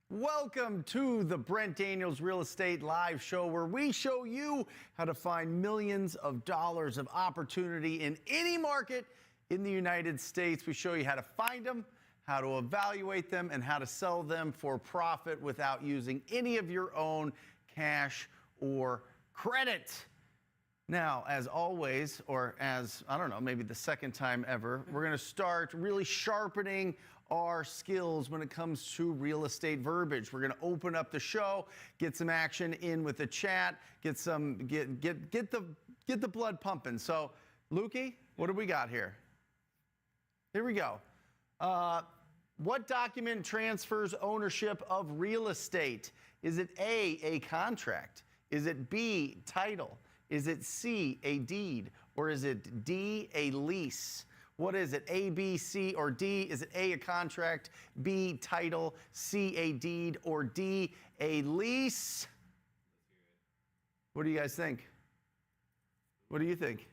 Welcome to the Brent Daniels Real Estate Live Show, where we show you how to find millions of dollars of opportunity in any market in the United States. We show you how to find them, how to evaluate them, and how to sell them for profit without using any of your own cash or credit. Now, as always, or as, I don't know, maybe the second time ever, we're going to start really sharpening our skills when it comes to real estate verbiage. We're going to open up the show, get some action in with the chat, get the blood pumping. So, Lukey, what do we got here? Here we go. What document transfers ownership of real estate? Is it A, contract? Is it B, title? Is it C, a deed? Or is it D, a lease? What is it, A, B, C, or D? Is it A, a contract, B, title, C, a deed, or D, a lease? What do you guys think? What do you think?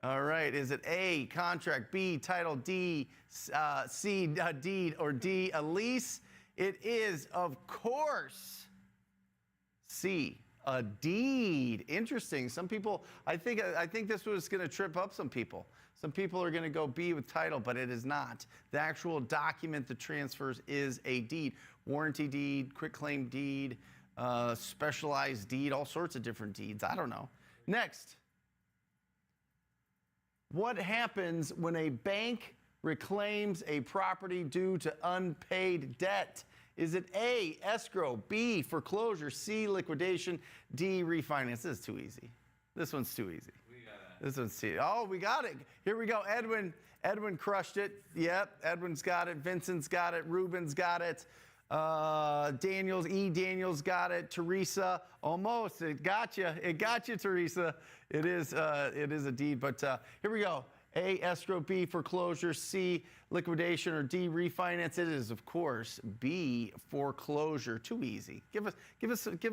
All right, is it A, contract, B, title, D, C, a deed, or D, a lease? It is, of course, C, a deed. Interesting. Some people, I think this was going to trip up some people. Some people are going to go B with title, but it is not. The actual document that transfers is a deed. Warranty deed, quitclaim deed, specialized deed, all sorts of different deeds. I don't know. Next. What happens when a bank reclaims a property due to unpaid debt? Is it A, escrow, B, foreclosure, C, liquidation, D, refinance? This is too easy. This one's too easy. This one's too easy. Oh, we got it. Here we go. Edwin crushed it. Yep, Edwin's got it. Vincent's got it. Ruben's got it. Daniels got it. Teresa, almost. It got you. It got you, Teresa. It is a deed. But here we go. A, escrow, B, foreclosure, C, liquidation, or D, refinance. It is, of course, B, foreclosure. Too easy. Give us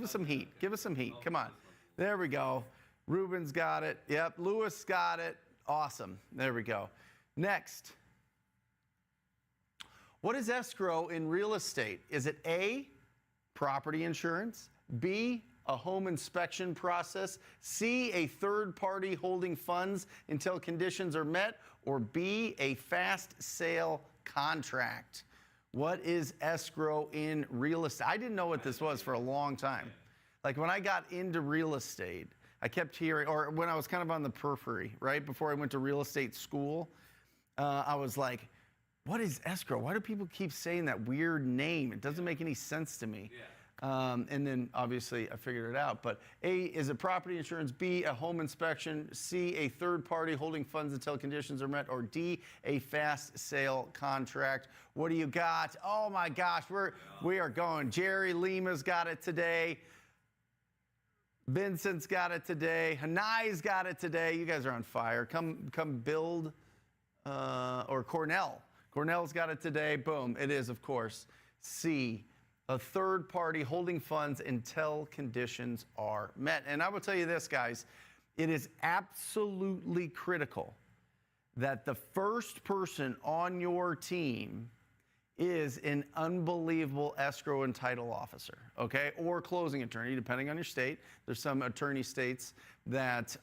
some heat. Give us some heat. Come on. There we go. Ruben's got it. Yep. Lewis got it. Awesome. There we go. Next. What is escrow in real estate? Is it A, property insurance, B, a home inspection process, C, a third party holding funds until conditions are met, or B, a fast sale contract? What is escrow in real estate? I didn't know what this was for a long time. Like when I got into real estate, I kept hearing, or when I was kind of on the periphery, right, before I went to real estate school, I was like, what is escrow? Why do people keep saying that weird name? It doesn't make any sense to me. Yeah. And then obviously I figured it out. But A is a property insurance, B, a home inspection, C, a third party holding funds until conditions are met, or D, a fast sale contract. What do you got? Oh my gosh, we are going. Jerry Lima's got it today. Vincent's got it today. Hanai's got it today. You guys are on fire. Come build, or Cornell. Cornell's got it today. Boom. It is, of course, C, a third party holding funds until conditions are met. And I will tell you this, guys, it is absolutely critical that the first person on your team is an unbelievable escrow and title officer, okay, or closing attorney, depending on your state. There's some attorney states that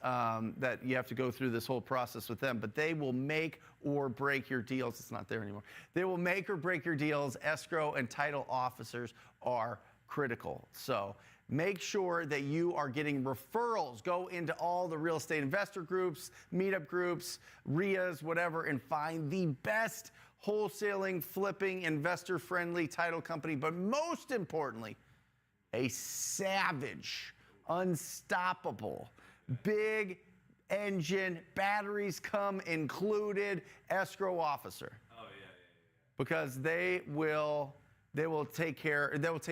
that you have to go through this whole process with them, but they will make or break your deals. It's not there anymore. They will make or break your deals. Escrow and title officers are critical. So make sure that you are getting referrals. Go into all the real estate investor groups, meetup groups, RIAs, whatever, and find the best wholesaling, flipping, investor-friendly title company, but most importantly, a savage, unstoppable, big engine, batteries come included escrow officer. Oh, yeah. Because they will take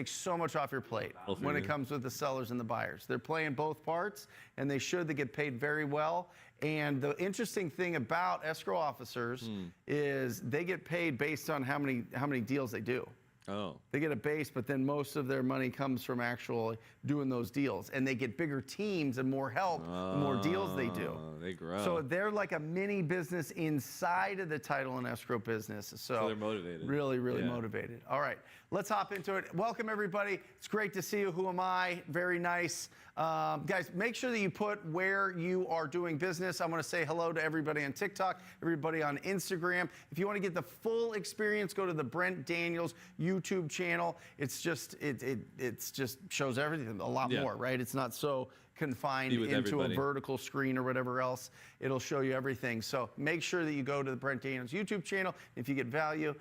so much off your plate when it comes with the sellers and the buyers. They're playing both parts, and they get paid very well. And the interesting thing about escrow officers is they get paid based on how many deals they do. Oh. They get a base, but then most of their money comes from actually doing those deals. And they get bigger teams and more help the more deals they do. They grow. So they're like a mini business inside of the title and escrow business. So they're motivated. Really, really motivated. All right, let's hop into it. Welcome, everybody. It's great to see you. Who am I? Very nice. Guys, make sure that you put where you are doing business. I want to say hello to everybody on TikTok, everybody on Instagram. If you want to get the full experience, go to the Brent Daniels YouTube channel. It's just, it's just shows everything a lot more, right? It's not so confined into a vertical screen or whatever else. It'll show you everything. So make sure that you go to the Brent Daniels YouTube channel. If you get value,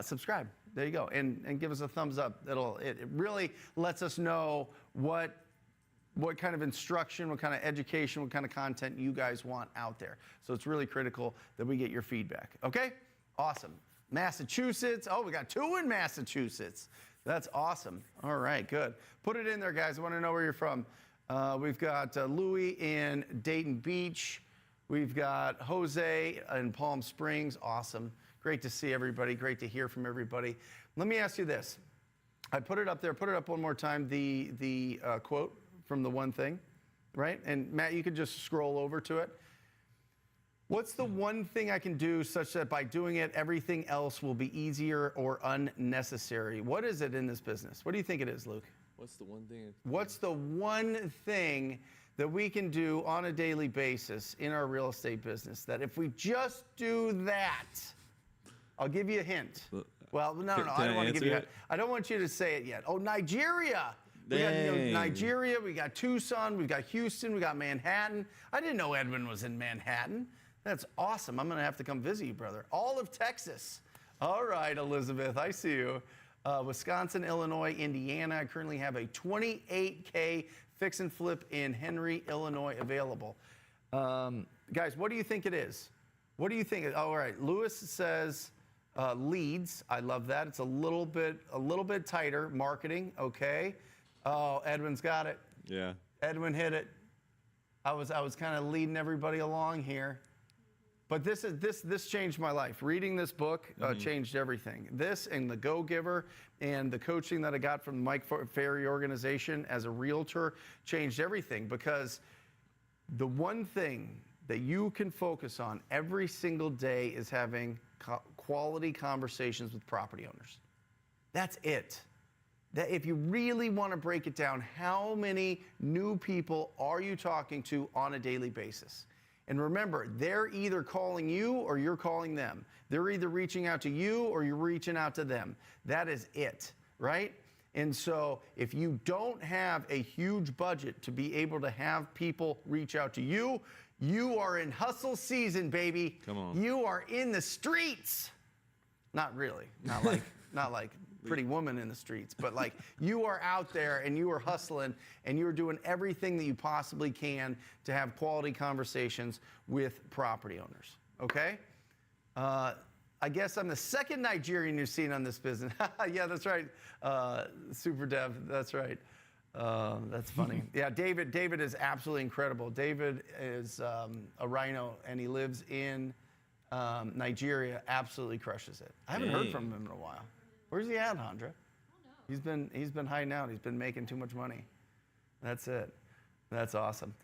subscribe. There you go. And give us a thumbs up. It really lets us know what kind of instruction, what kind of education, what kind of content you guys want out there. So it's really critical that we get your feedback. Okay? Awesome. Massachusetts. Oh, we got 2 in Massachusetts. That's awesome. All right, good. Put it in there, guys. I want to know where you're from. We've got Louis in Dayton Beach. We've got Jose in Palm Springs. Awesome. Great to see everybody. Great to hear from everybody. Let me ask you this. I put it up there. Put it up one more time. The quote from the one thing, right? And Matt, you could just scroll over to it. What's the one thing I can do such that by doing it, everything else will be easier or unnecessary? What is it in this business? What do you think it is, Luke? What's the one thing? What's the one thing that we can do on a daily basis in our real estate business that if we just do that, I'll give you a hint. Well, no, I don't want to give you a hint. I don't want you to say it yet. Oh, Nigeria. We got Nigeria, we got Tucson, we got Houston, we got Manhattan. I didn't know Edwin was in Manhattan. That's awesome. I'm going to have to come visit you, brother. All of Texas. All right, Elizabeth, I see you. Wisconsin, Illinois, Indiana. I currently have a 28K fix and flip in Henry, Illinois available. Guys, what do you think it is? What do you think? All right, Lewis says leads. I love that. It's a little bit tighter. Marketing, okay. Oh, Edwin's got it. Yeah. Edwin hit it. I was kind of leading everybody along here. But this changed my life. Reading this book changed everything. This and the Go Giver and the coaching that I got from the Mike Ferry organization as a realtor changed everything, because the one thing that you can focus on every single day is having quality conversations with property owners. That's it. That if you really want to break it down, how many new people are you talking to on a daily basis? And remember, they're either calling you or you're calling them. They're either reaching out to you or you're reaching out to them. That is it, right? And so if you don't have a huge budget to be able to have people reach out to you, you are in hustle season, baby. Come on. You are in the streets. Not really. Not like Pretty Woman in the streets, but like you are out there and you are hustling and you're doing everything that you possibly can to have quality conversations with property owners, okay? I guess I'm the second Nigerian you've seen on this business. Yeah, that's right. Super Dev, that's right. That's funny. Yeah, David is absolutely incredible. David is a rhino and he lives in Nigeria, absolutely crushes it. I haven't heard from him in a while. Where's he at, Handra? He's been hiding out. He's been making too much money. That's it. That's awesome.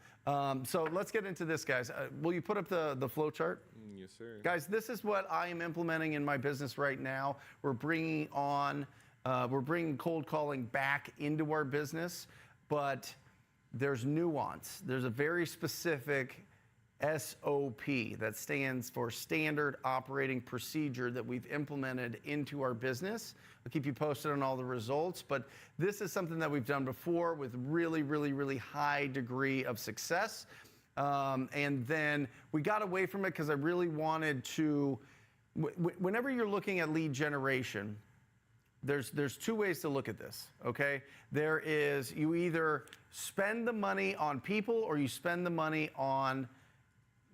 So let's get into this, guys. Will you put up the flow chart? Yes, sir. Guys, this is what I am implementing in my business right now. We're bringing cold calling back into our business, but there's nuance. There's a very specific SOP that stands for Standard Operating Procedure that we've implemented into our business. I'll keep you posted on all the results, but this is something that we've done before with really, really, really high degree of success. And then we got away from it because I really wanted to, whenever you're looking at lead generation, there's 2 ways to look at this, okay? There is, you either spend the money on people or you spend the money on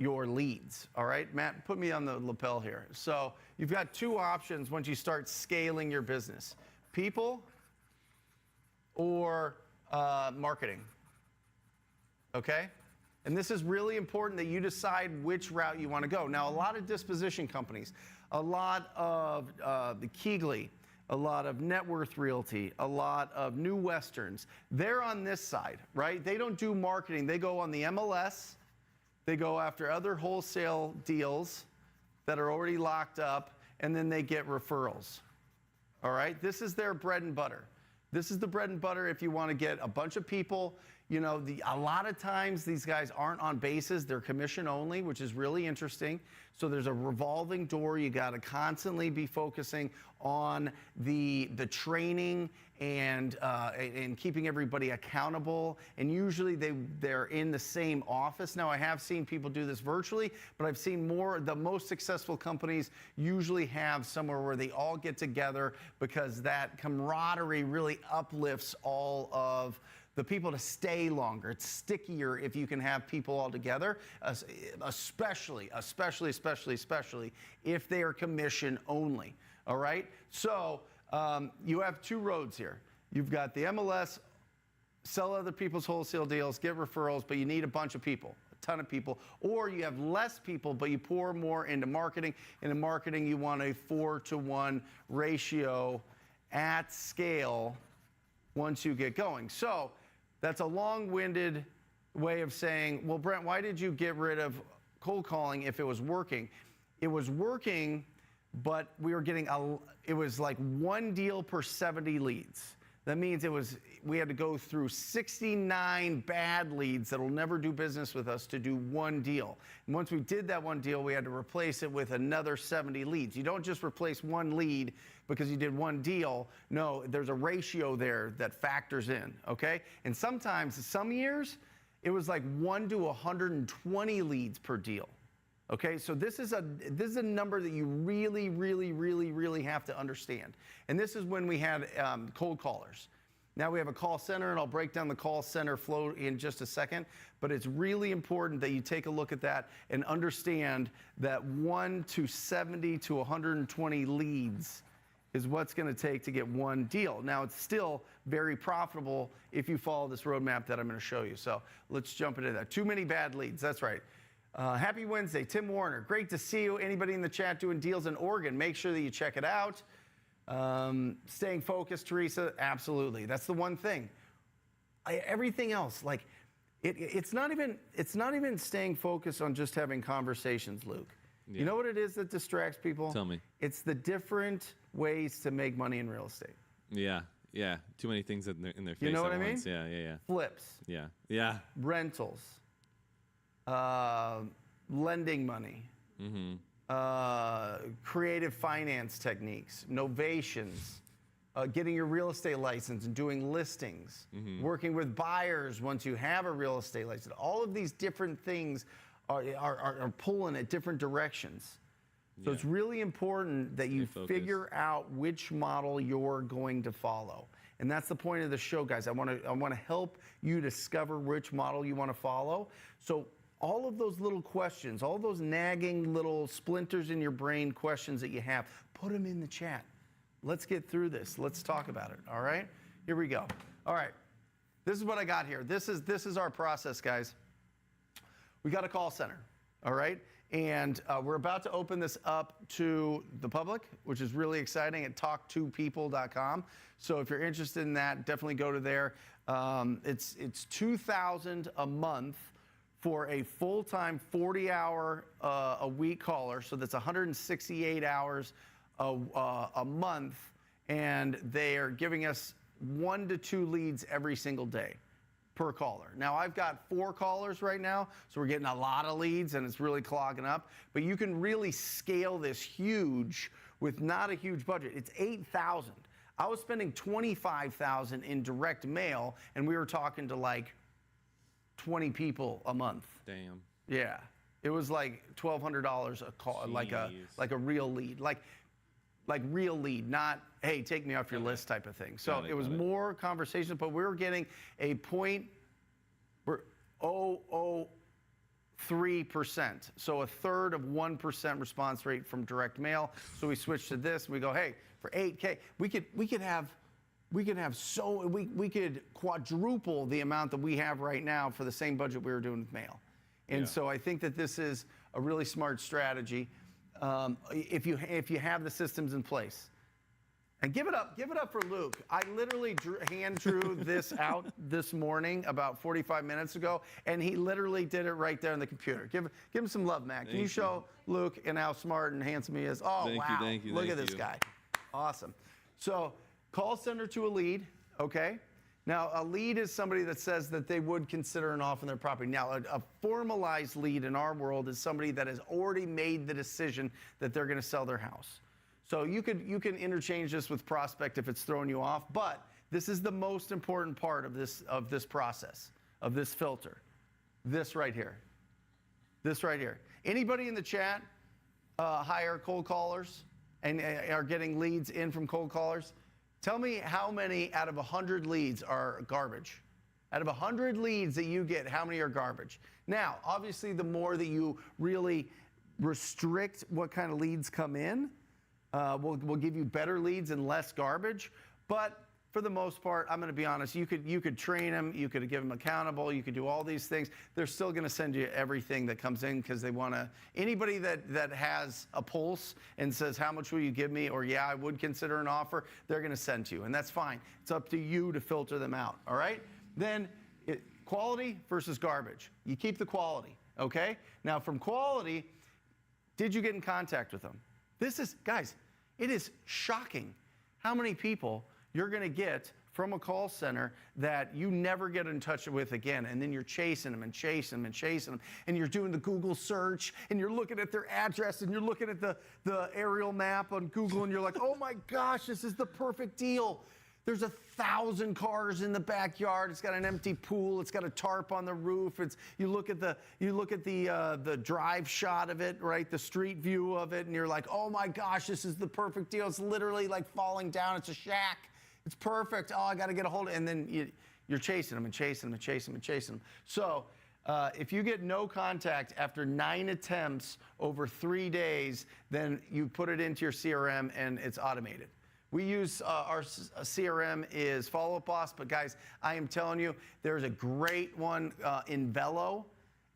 your leads, all right? Matt, put me on the lapel here. So you've got 2 options once you start scaling your business: people or marketing, okay? And this is really important that you decide which route you want to go. Now, a lot of disposition companies, a lot of the Keegley, a lot of Net Worth Realty, a lot of New Westerns, they're on this side, right? They don't do marketing. They go on the MLS. They go after other wholesale deals that are already locked up, and then they get referrals. All right? This is their bread and butter. This is the bread and butter if you want to get a bunch of people. You know, a lot of times these guys aren't on bases. They're commission only, which is really interesting. So there's a revolving door. You got to constantly be focusing on the training and keeping everybody accountable. And usually they're in the same office. Now, I have seen people do this virtually, but I've seen the most successful companies usually have somewhere where they all get together, because that camaraderie really uplifts all of the people to stay longer. It's stickier if you can have people all together, especially if they are commission only. All right? So you have two roads here. You've got the MLS, sell other people's wholesale deals, get referrals, but you need a bunch of people, a ton of people. Or you have less people, but you pour more into marketing. And in marketing, you want a 4-to-1 ratio at scale once you get going. So that's a long-winded way of saying, well, Brent, why did you get rid of cold calling if it was working? It was working, but we were getting it was like one deal per 70 leads. That means we had to go through 69 bad leads that'll never do business with us to do one deal. And once we did that one deal, we had to replace it with another 70 leads. You don't just replace one lead because you did one deal. No, there's a ratio there that factors in, okay? And sometimes, some years, it was like 1 to 120 leads per deal. Okay, so this is a number that you really, really, really, really have to understand. And this is when we had cold callers. Now we have a call center, and I'll break down the call center flow in just a second. But it's really important that you take a look at that and understand that 1 to 70 to 120 leads is what's going to take to get one deal. Now, it's still very profitable if you follow this roadmap that I'm going to show you. So let's jump into that. Too many bad leads. That's right. Happy Wednesday, Tim Warner. Great to see you. Anybody in the chat doing deals in Oregon, make sure that you check it out. Staying focused, Teresa, absolutely. That's the one thing. Everything else, like it's not even staying focused on just having conversations, Luke. Yeah. You know what it is that distracts people? Tell me. It's the different ways to make money in real estate. Yeah. Yeah. Too many things in their face. You know what at I mean? once. Yeah. Yeah. Yeah. Flips. Yeah. Yeah. Rentals. Lending money, creative finance techniques, novations, getting your real estate license and doing listings, working with buyers once you have a real estate license. All of these different things are pulling at different directions. So it's really important that you figure out which model you're going to follow. And that's the point of the show, guys. I want to help you discover which model you want to follow. So all of those little questions, all those nagging little splinters in your brain questions that you have, put them in the chat. Let's get through this. Let's talk about it, all right? Here we go. All right, this is what I got here. This is our process, guys. We got a call center, all right? And we're about to open this up to the public, which is really exciting, at talk2people.com. So if you're interested in that, definitely go to there. It's $2,000 a month for a full-time 40-hour a week caller. So that's 168 hours a month, and they are giving us 1 to 2 leads every single day per caller. Now, I've got 4 callers right now, so we're getting a lot of leads, and it's really clogging up. But you can really scale this huge with not a huge budget. It's $8,000. I was spending $25,000 in direct mail, and we were talking to like 20 people a month. Damn. Yeah, it was like $1,200 a call, like a real lead, like real lead, not hey, take me off your list type of thing. So it was more conversations, but we were getting a 0.003%, so a third of 1% response rate from direct mail. So we switched to this, and we go, hey, for $8K, we could quadruple the amount that we have right now for the same budget we were doing with mail. And Yeah. so I think that this is a really smart strategy if you have the systems in place. And give it up for Luke. I literally hand drew this out this morning about 45 minutes ago, and he literally did it right there on the computer. Give him some love, Matt. Can you show Luke and how smart and handsome he is? Oh, wow. Thank you. Look at this guy. Awesome. So call center to a lead, okay? Now, a lead is somebody that says that they would consider an offer on their property. Now, a formalized lead in our world is somebody that has already made the decision that they're going to sell their house. So you can interchange this with prospect if it's throwing you off, but this is the most important part of this process, of this filter. This right here. This right here. Anybody in the chat hire cold callers and are getting leads in from cold callers? Tell me how many out of 100 leads are garbage. Out of 100 leads that you get, how many are garbage? Now, obviously, the more that you really restrict what kind of leads come in, will give you better leads and less garbage. But for the most part, I'm going to be honest, you could train them, you could give them accountable, you could do all these things. They're still going to send you everything that comes in because they want to. Anybody that has a pulse and says, how much will you give me? Or, yeah, I would consider an offer, they're going to send to you. And that's fine. It's up to you to filter them out, all right? Then quality versus garbage. You keep the quality, okay? Now, from quality, did you get in contact with them? This is, guys, it is shocking how many people you're going to get from a call center that you never get in touch with again. And then you're chasing them and chasing them and chasing them. And you're doing the Google search and you're looking at their address and you're looking at the aerial map on Google and you're like, oh my gosh, this is the perfect deal. There's 1,000 cars in the backyard. It's got an empty pool. It's got a tarp on the roof. You look at the drive shot of it, right? The street view of it, and you're like, oh my gosh, this is the perfect deal. It's literally like falling down. It's a shack. It's perfect. Oh, I got to get a hold of it. And then you're chasing them and chasing them and chasing them and chasing them. So if you get no contact after 9 attempts over 3 days, then you put it into your CRM and it's automated. We use our CRM is Follow Up Boss, but guys, I am telling you, there's a great one in Velo.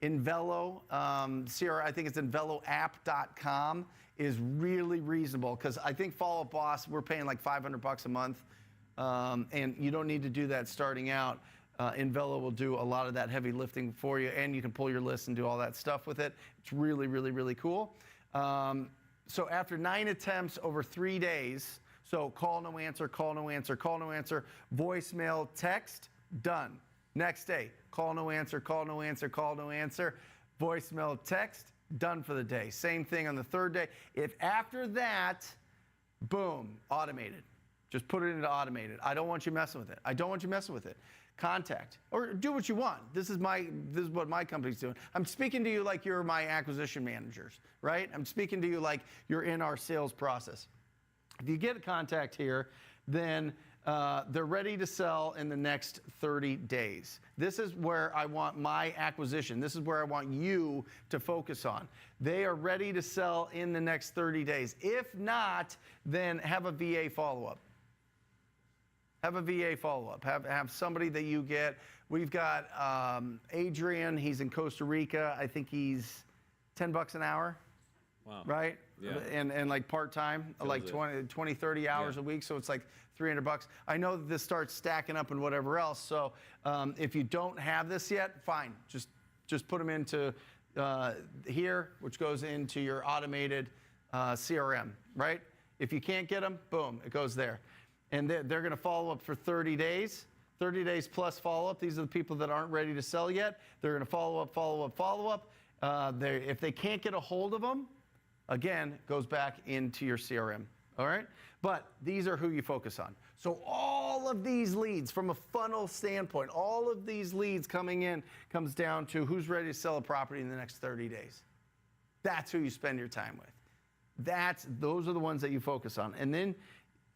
CRM, I think it's InVeloApp.com, is really reasonable because I think Follow Up Boss, we're paying like $500 a month, and you don't need to do that starting out. InVelo will do a lot of that heavy lifting for you, and you can pull your list and do all that stuff with it. It's really, really, really cool. So after 9 attempts over 3 days, so call, no answer, call, no answer, call, no answer, voicemail, text, done. Next day, call, no answer, call, no answer, call, no answer, voicemail, text, done for the day. Same thing on the 3rd day. If after that, boom, automated. Just put it into automated. I don't want you messing with it. I don't want you messing with it. Contact or do what you want. This is what my company's doing. I'm speaking to you like you're my acquisition managers, right? I'm speaking to you like you're in our sales process. If you get a contact here, then they're ready to sell in the next 30 days. This is where I want my acquisition. This is where I want you to focus on. They are ready to sell in the next 30 days. If not, then have a VA follow-up. Have a VA follow-up. Have somebody that you get. We've got Adrian. He's in Costa Rica. I think he's $10 an hour. Wow. Right? Yeah. And like part-time, like 20, 30 hours a week. So it's like $300. I know that this starts stacking up and whatever else. So if you don't have this yet, fine. Just put them into here, which goes into your automated CRM, right? If you can't get them, boom, it goes there. And they're going to follow up for 30 days. 30 days plus follow-up. These are the people that aren't ready to sell yet. They're going to follow up. If they can't get a hold of them, again, goes back into your CRM, all right? But these are who you focus on. So all of these leads, from a funnel standpoint, all of these leads coming in comes down to who's ready to sell a property in the next 30 days. That's who you spend your time with. Those are the ones that you focus on. And then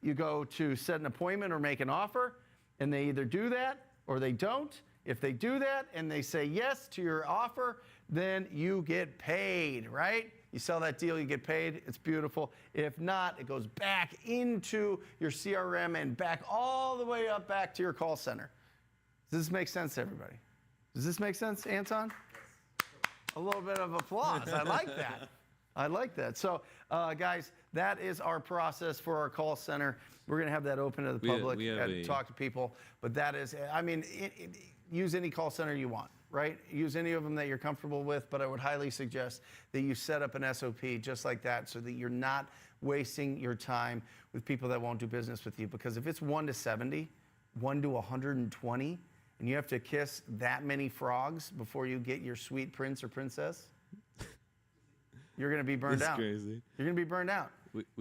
you go to set an appointment or make an offer, and they either do that or they don't. If they do that and they say yes to your offer, then you get paid, right? You sell that deal, you get paid. It's beautiful. If not, it goes back into your CRM and back all the way up back to your call center. Does this make sense to everybody? Does this make sense, Anton? A little bit of applause. I like that. I like that. So, guys, that is our process for our call center. We're going to have that open to the public and talk to people. But that is, I mean, use any call center you want, right? Use any of them that you're comfortable with. But I would highly suggest that you set up an SOP just like that so that you're not wasting your time with people that won't do business with you. Because if it's 1 to 70, 1 to 120, and you have to kiss that many frogs before you get your sweet prince or princess, you're going to be burned out. That's crazy. You're going to be burned out.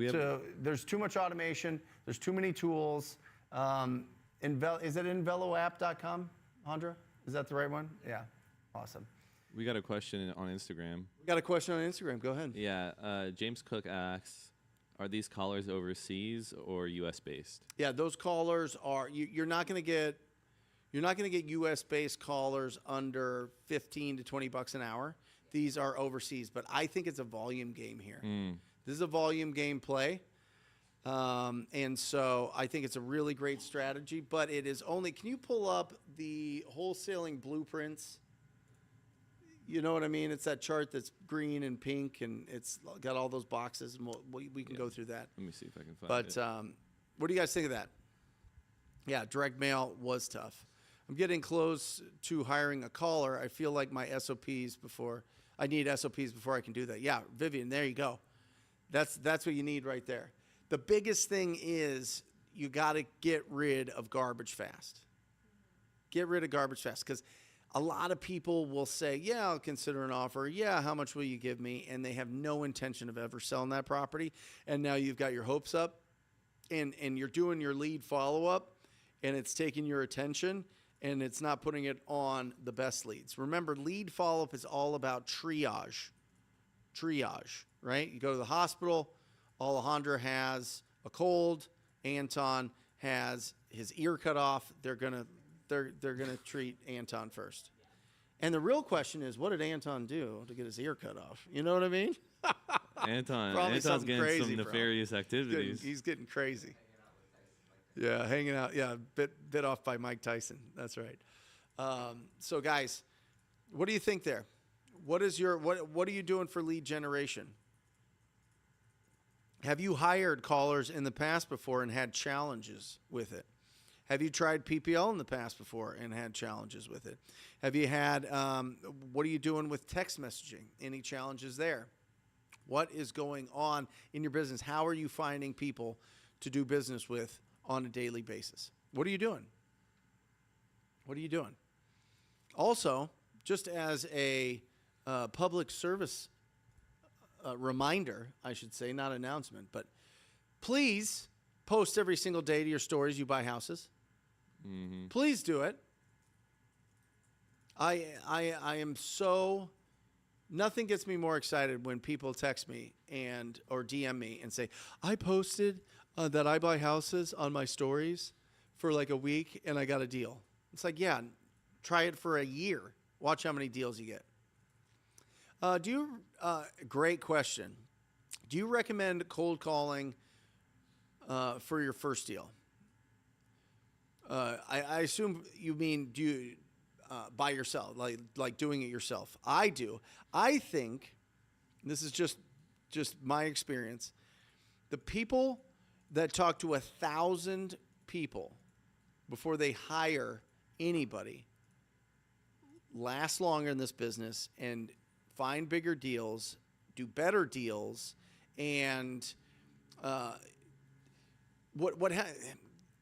So there's too much automation. There's too many tools. Is it enveloapp.com, Andra? Is that the right one? Yeah. Awesome. We got a question on Instagram. We got a question on Instagram. Go ahead. Yeah. James Cook asks, are these callers overseas or U.S. based? Yeah, those callers are. You're not going to get. You're not going to get U.S. based callers under 15 to 20 bucks an hour. These are overseas, but I think it's a volume game here. This is a volume game play. And so I think it's a really great strategy, but it is only, can you pull up the wholesaling blueprints? You know what I mean? It's that chart that's green and pink, and it's got all those boxes, and we can go through that. Let me see if I can find it. But what do you guys think of that? Yeah, direct mail was tough. I'm getting close to hiring a caller. I feel like my SOPs before, I need SOPs before I can do that. Yeah, Vivian, there you go. That's what you need right there. The biggest thing is you got to get rid of garbage fast. Get rid of garbage fast, because a lot of people will say, yeah, I'll consider an offer. Yeah, how much will you give me? And they have no intention of ever selling that property. And now you've got your hopes up, and you're doing your lead follow-up, and it's taking your attention, and it's not putting it on the best leads. Remember, lead follow-up is all about triage. Triage, right? You go to the hospital, Alejandra has a cold, Anton has his ear cut off. They're gonna treat Anton first. And the real question is, what did Anton do to get his ear cut off? You know what I mean? Anton's getting some nefarious activities. He's getting crazy. Yeah, hanging out. Yeah, bit off by Mike Tyson. That's right. So guys, what do you think there? What are you doing for lead generation? Have you hired callers in the past before and had challenges with it? Have you tried PPL in the past before and had challenges with it? Have you had, what are you doing with text messaging? Any challenges there? What is going on in your business? How are you finding people to do business with on a daily basis? What are you doing? What are you doing? Also, just as a public service reminder, I should say, not announcement, but please post every single day to your stories you buy houses. Mm-hmm. Please do it. I am so, nothing gets me more excited when people text me or DM me and say, I posted that I buy houses on my stories for like a week and I got a deal. It's like, yeah, try it for a year. Watch how many deals you get. Great question. Do you recommend cold calling for your first deal? I assume you mean do you by yourself, like doing it yourself. I do. I think, this is just my experience, the people that talk to 1,000 people before they hire anybody last longer in this business and find bigger deals, do better deals, and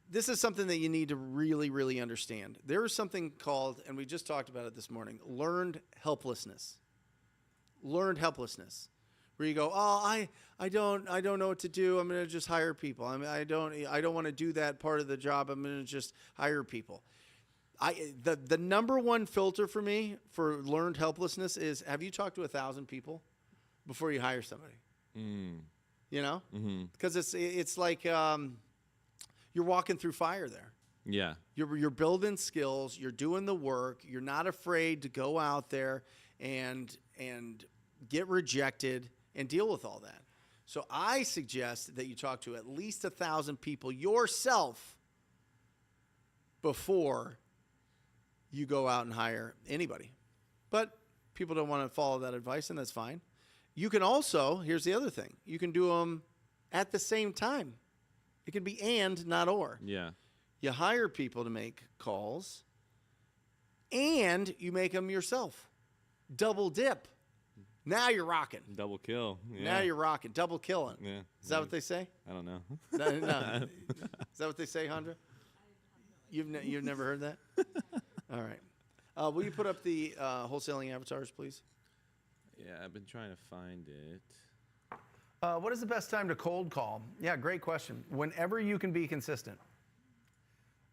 this is something that you need to really, really understand. There is something called, and we just talked about it this morning, learned helplessness. Learned helplessness, where you go, oh, I don't know what to do. I'm going to just hire people. I don't want to do that part of the job. I'm going to just hire people. The number one filter for me for learned helplessness is, have you talked to 1,000 people before you hire somebody? You know, because it's like you're walking through fire there. Yeah, you're building skills. You're doing the work. You're not afraid to go out there and get rejected and deal with all that. So I suggest that you talk to at least 1,000 people yourself before you go out and hire anybody. But people don't want to follow that advice, and that's fine. You can also, here's the other thing, you can do them at the same time. It could be and, not or. Yeah. You hire people to make calls, and you make them yourself. Double dip. Now you're rocking. Double kill. Yeah. Now you're rocking. Double killing. Yeah. Is that what they say? I don't know. No. Is that what they say, Handra? You've never heard that? All right. Will you put up the wholesaling avatars, please? Yeah, I've been trying to find it. What is the best time to cold call? Yeah, great question. Whenever you can be consistent.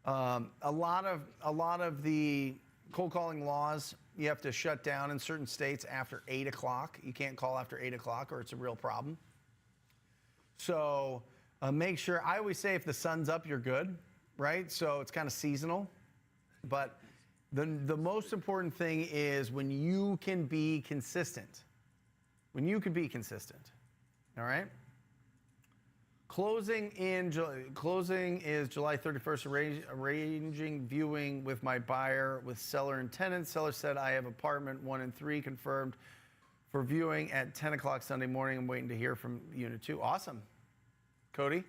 A lot of the cold calling laws, you have to shut down in certain states after 8 o'clock. You can't call after 8 o'clock or it's a real problem. So make sure, I always say if the sun's up, you're good, right? So it's kind of seasonal. But the most important thing is when you can be consistent. When you can be consistent, all right? Closing is July 31st, arranging viewing with my buyer with seller and tenant. Seller said I have apartment 1 and 3 confirmed for viewing at 10 o'clock Sunday morning. I'm waiting to hear from unit 2. Awesome. Cody,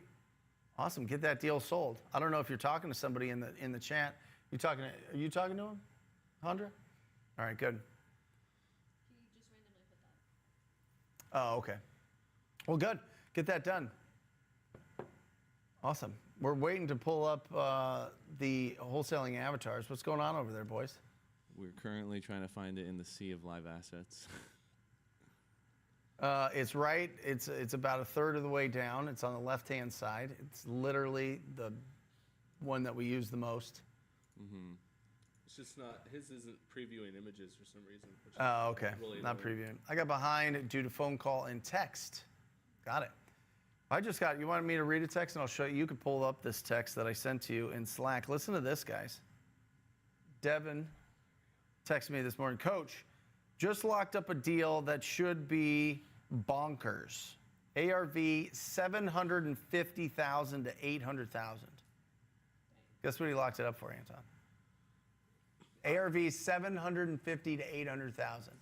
awesome. Get that deal sold. I don't know if you're talking to somebody in the chat. Are you talking to him, Handra? All right, good. He just randomly put that. Oh, okay. Well, good. Get that done. Awesome. We're waiting to pull up the wholesaling avatars. What's going on over there, boys? We're currently trying to find it in the sea of live assets. It's right. It's about a third of the way down. It's on the left-hand side. It's literally the one that we use the most. Mm-hmm. It's just not, his isn't previewing images for some reason. which is Oh, okay. really Not annoying. previewing. I got behind due to phone call and text. Got it. You wanted me to read a text and I'll show you. You can pull up this text that I sent to you in Slack. Listen to this, guys. Devin texted me this morning. Coach, just locked up a deal that should be bonkers. ARV 750,000 to 800,000. Guess what he locked it up for, Anton? ARV 750 to 800,000.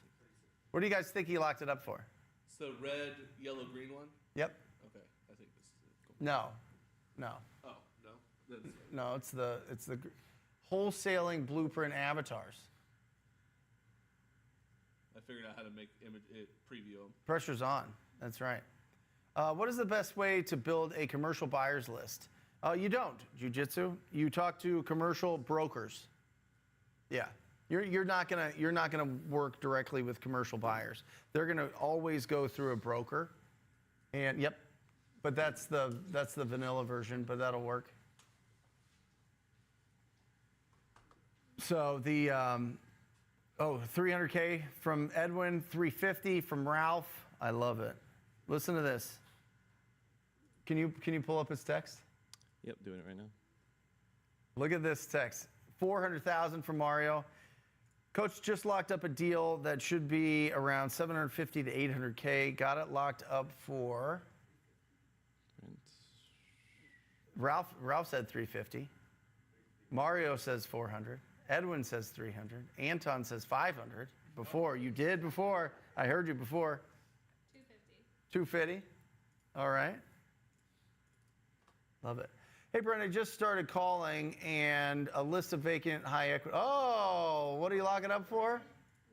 What do you guys think he locked it up for? It's the red, yellow, green one? Yep. Okay, I think this is it. Cool. No. Oh, no? That's, No, it's the wholesaling blueprint avatars. I figured out how to make preview them. Pressure's on. That's right. What is the best way to build a commercial buyers list? You don't, Jiu-Jitsu. You talk to commercial brokers. Yeah. You're not gonna work directly with commercial buyers. They're gonna always go through a broker. And yep. But that's the vanilla version, but that'll work. So the 300K from Edwin, 350 from Ralph. I love it. Listen to this. Can you pull up his text? Yep, doing it right now. Look at this text. 400,000 from Mario. Coach just locked up a deal that should be around 750 to 800K. Got it locked up for Ralph said 350. Mario says 400. Edwin says 300. Anton says 500. Before. I heard you before. 250. All right. Love it. Hey, Brent, I just started calling and a list of vacant high equity. Oh, what are you locking up for?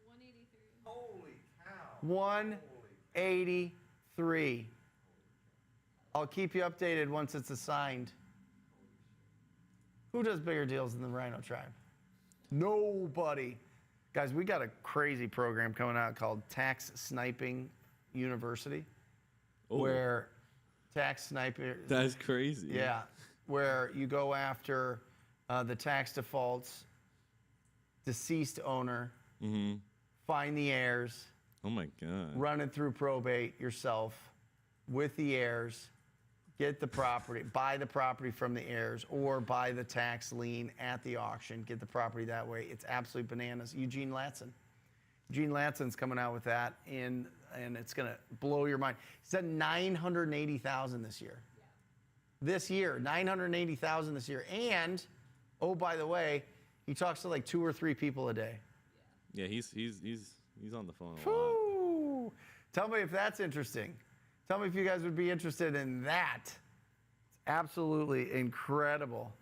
183. Holy cow. 183. I'll keep you updated once it's assigned. Who does bigger deals than the Rhino Tribe? Nobody. Guys, we got a crazy program coming out called Tax Sniping University, where tax sniper. That's crazy. Yeah, where you go after the tax defaults, deceased owner, find the heirs, Oh my God. run it through probate yourself with the heirs, get the property, buy the property from the heirs, or buy the tax lien at the auction, get the property that way. It's absolutely bananas. Eugene Latson's coming out with that, and it's going to blow your mind. He said 980,000 this year. Yeah. This year, 980,000 this year. And, oh, by the way, he talks to like 2 or 3 people a day. Yeah, he's He's on the phone a lot. Whew. Tell me if that's interesting. Tell me if you guys would be interested in that. It's absolutely incredible.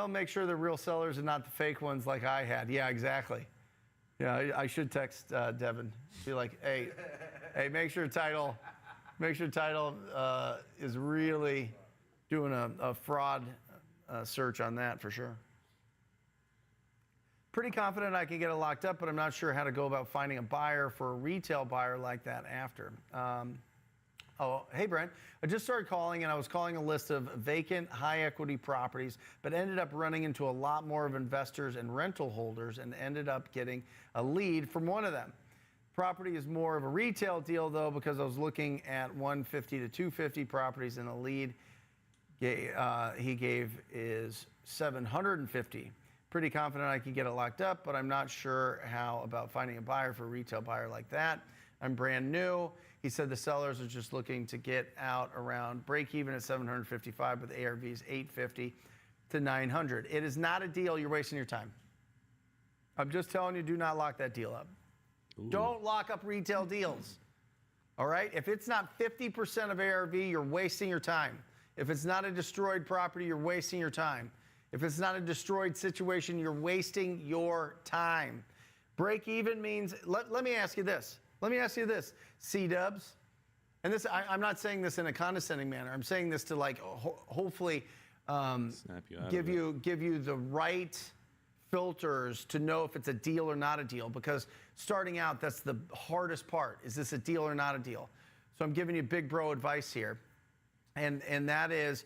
Make sure they're real sellers and not the fake ones like I had. Yeah, exactly. Yeah, I should text Devin. Be like, hey, make sure title is really doing a fraud search on that for sure. Pretty confident I can get it locked up, but I'm not sure how to go about finding a buyer for a retail buyer like that after. Hey Brent, I just started calling and I was calling a list of vacant high equity properties, but ended up running into a lot more of investors and rental holders and ended up getting a lead from one of them. Property is more of a retail deal though, because I was looking at 150 to 250 properties and the lead he gave is 750. Pretty confident I can get it locked up, but I'm not sure how about finding a buyer for a retail buyer like that. I'm brand new. He said the sellers are just looking to get out around break even at 755 with ARVs 850 to 900. It is not a deal. You're wasting your time. I'm just telling you, do not lock that deal up. Ooh. Don't lock up retail deals. All right? If it's not 50% of ARV, you're wasting your time. If it's not a destroyed property, you're wasting your time. If it's not a destroyed situation, you're wasting your time. Break even means, let me ask you this. Let me ask you this, C-dubs. And this, I'm not saying this in a condescending manner. I'm saying this to like, hopefully Snap you out give you the right filters to know if it's a deal or not a deal. Because starting out, that's the hardest part. Is this a deal or not a deal? So I'm giving you big bro advice here. And that is,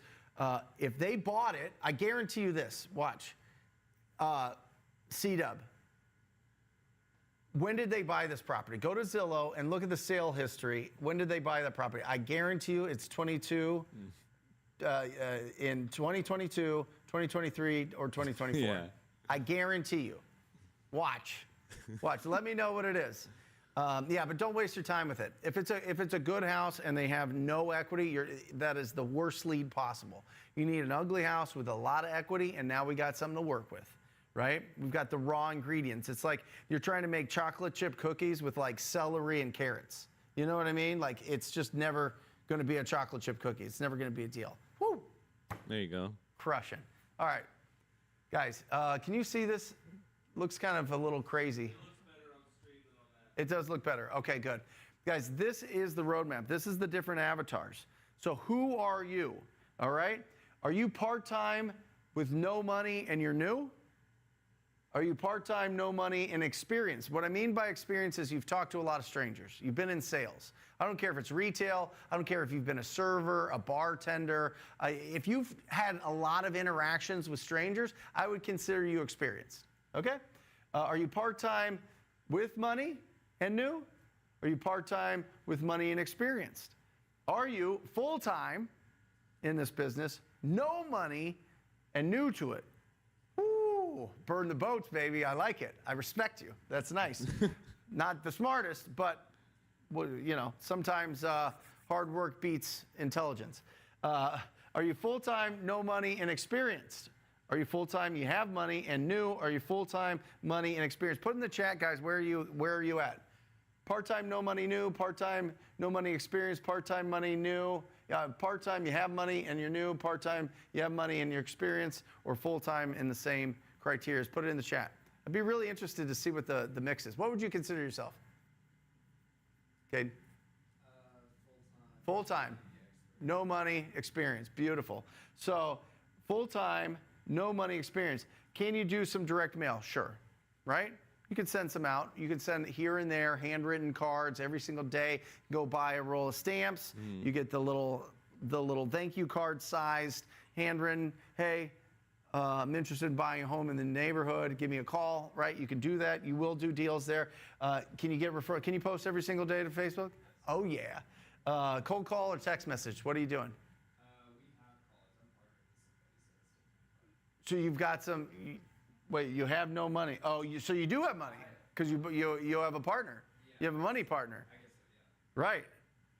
if they bought it, I guarantee you this, watch. C-dub. When did they buy this property? Go to Zillow and look at the sale history. When did they buy that property? I guarantee you it's 22, in 2022, 2023, or 2024. Yeah. I guarantee you. Watch. Let me know what it is. Yeah, but don't waste your time with it. If it's a good house and they have no equity, that is the worst lead possible. You need an ugly house with a lot of equity, and now we got something to work with, right? We've got the raw ingredients. It's like you're trying to make chocolate chip cookies with like celery and carrots. You know what I mean? Like it's just never going to be a chocolate chip cookie. It's never going to be a deal. Woo! There you go. Crushing. All right, guys, can you see this? Looks kind of a little crazy. It does look better. Okay, good. Guys, this is the roadmap. This is the different avatars. So who are you? All right? Are you part-time with no money and you're new? Are you part-time, no money, and experience? What I mean by experience is you've talked to a lot of strangers. You've been in sales. I don't care if it's retail. I don't care if you've been a server, a bartender. If you've had a lot of interactions with strangers, I would consider you experienced. Okay? Are you part-time with money and new? Are you part-time with money and experienced? Are you full-time in this business, no money, and new to it? Ooh, burn the boats, baby. I like it. I respect you. That's nice. Not the smartest, but you know, sometimes hard work beats intelligence. Are you full-time, no money, and experienced? Are you full-time, you have money, and new? Are you full-time, money, and experienced? Put in the chat, guys, where are you at? Part-time, no money, new. Part-time, no money, experienced. Part-time, money, new. Part-time, you have money and you're new. Part-time, you have money and you're experienced. Or full-time in the same criteria. Put it in the chat. I'd be really interested to see what the mix is. What would you consider yourself? Okay. Full-time. No money, experience. Beautiful. So full-time, no money, experience. Can you do some direct mail? Sure. Right? You can send some out. You can send here and there handwritten cards every single day. Go buy a roll of stamps. You get the little thank you card sized, handwritten. Hey, I'm interested in buying a home in the neighborhood. Give me a call. Right? You can do that. You will do deals there. Can you get referral? Can you post every single day to Facebook? Oh yeah. Cold call or text message? What are you doing? So you've got some. Wait, you have no money. Oh, so you do have money because you have a partner. Yeah. You have a money partner. I guess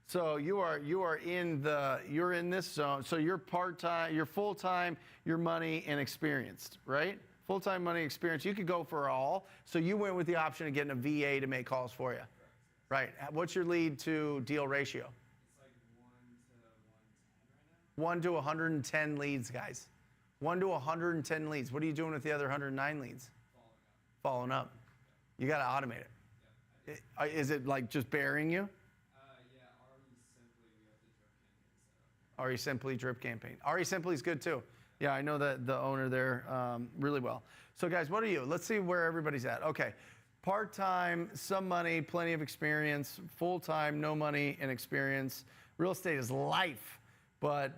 so, yeah. Right. So you're in this zone. So you're part-time, you're full-time, you're money and experienced, right? Full-time money experience. You could go for all. So you went with the option of getting a VA to make calls for you. Right. What's your lead to deal ratio? It's like 1 to 110 right now. 1 to 110 leads, guys. 1 to 110 leads. What are you doing with the other 109 leads? Following up. You got to automate it. Is it like just burying you? Yeah, RE Simply, we have the drip campaign set up. RE Simply is good too. Yeah, I know that the owner there really well. So guys, what are you? Let's see where everybody's at. Okay, part-time, some money, plenty of experience. Full-time, no money and experience. Real estate is life, but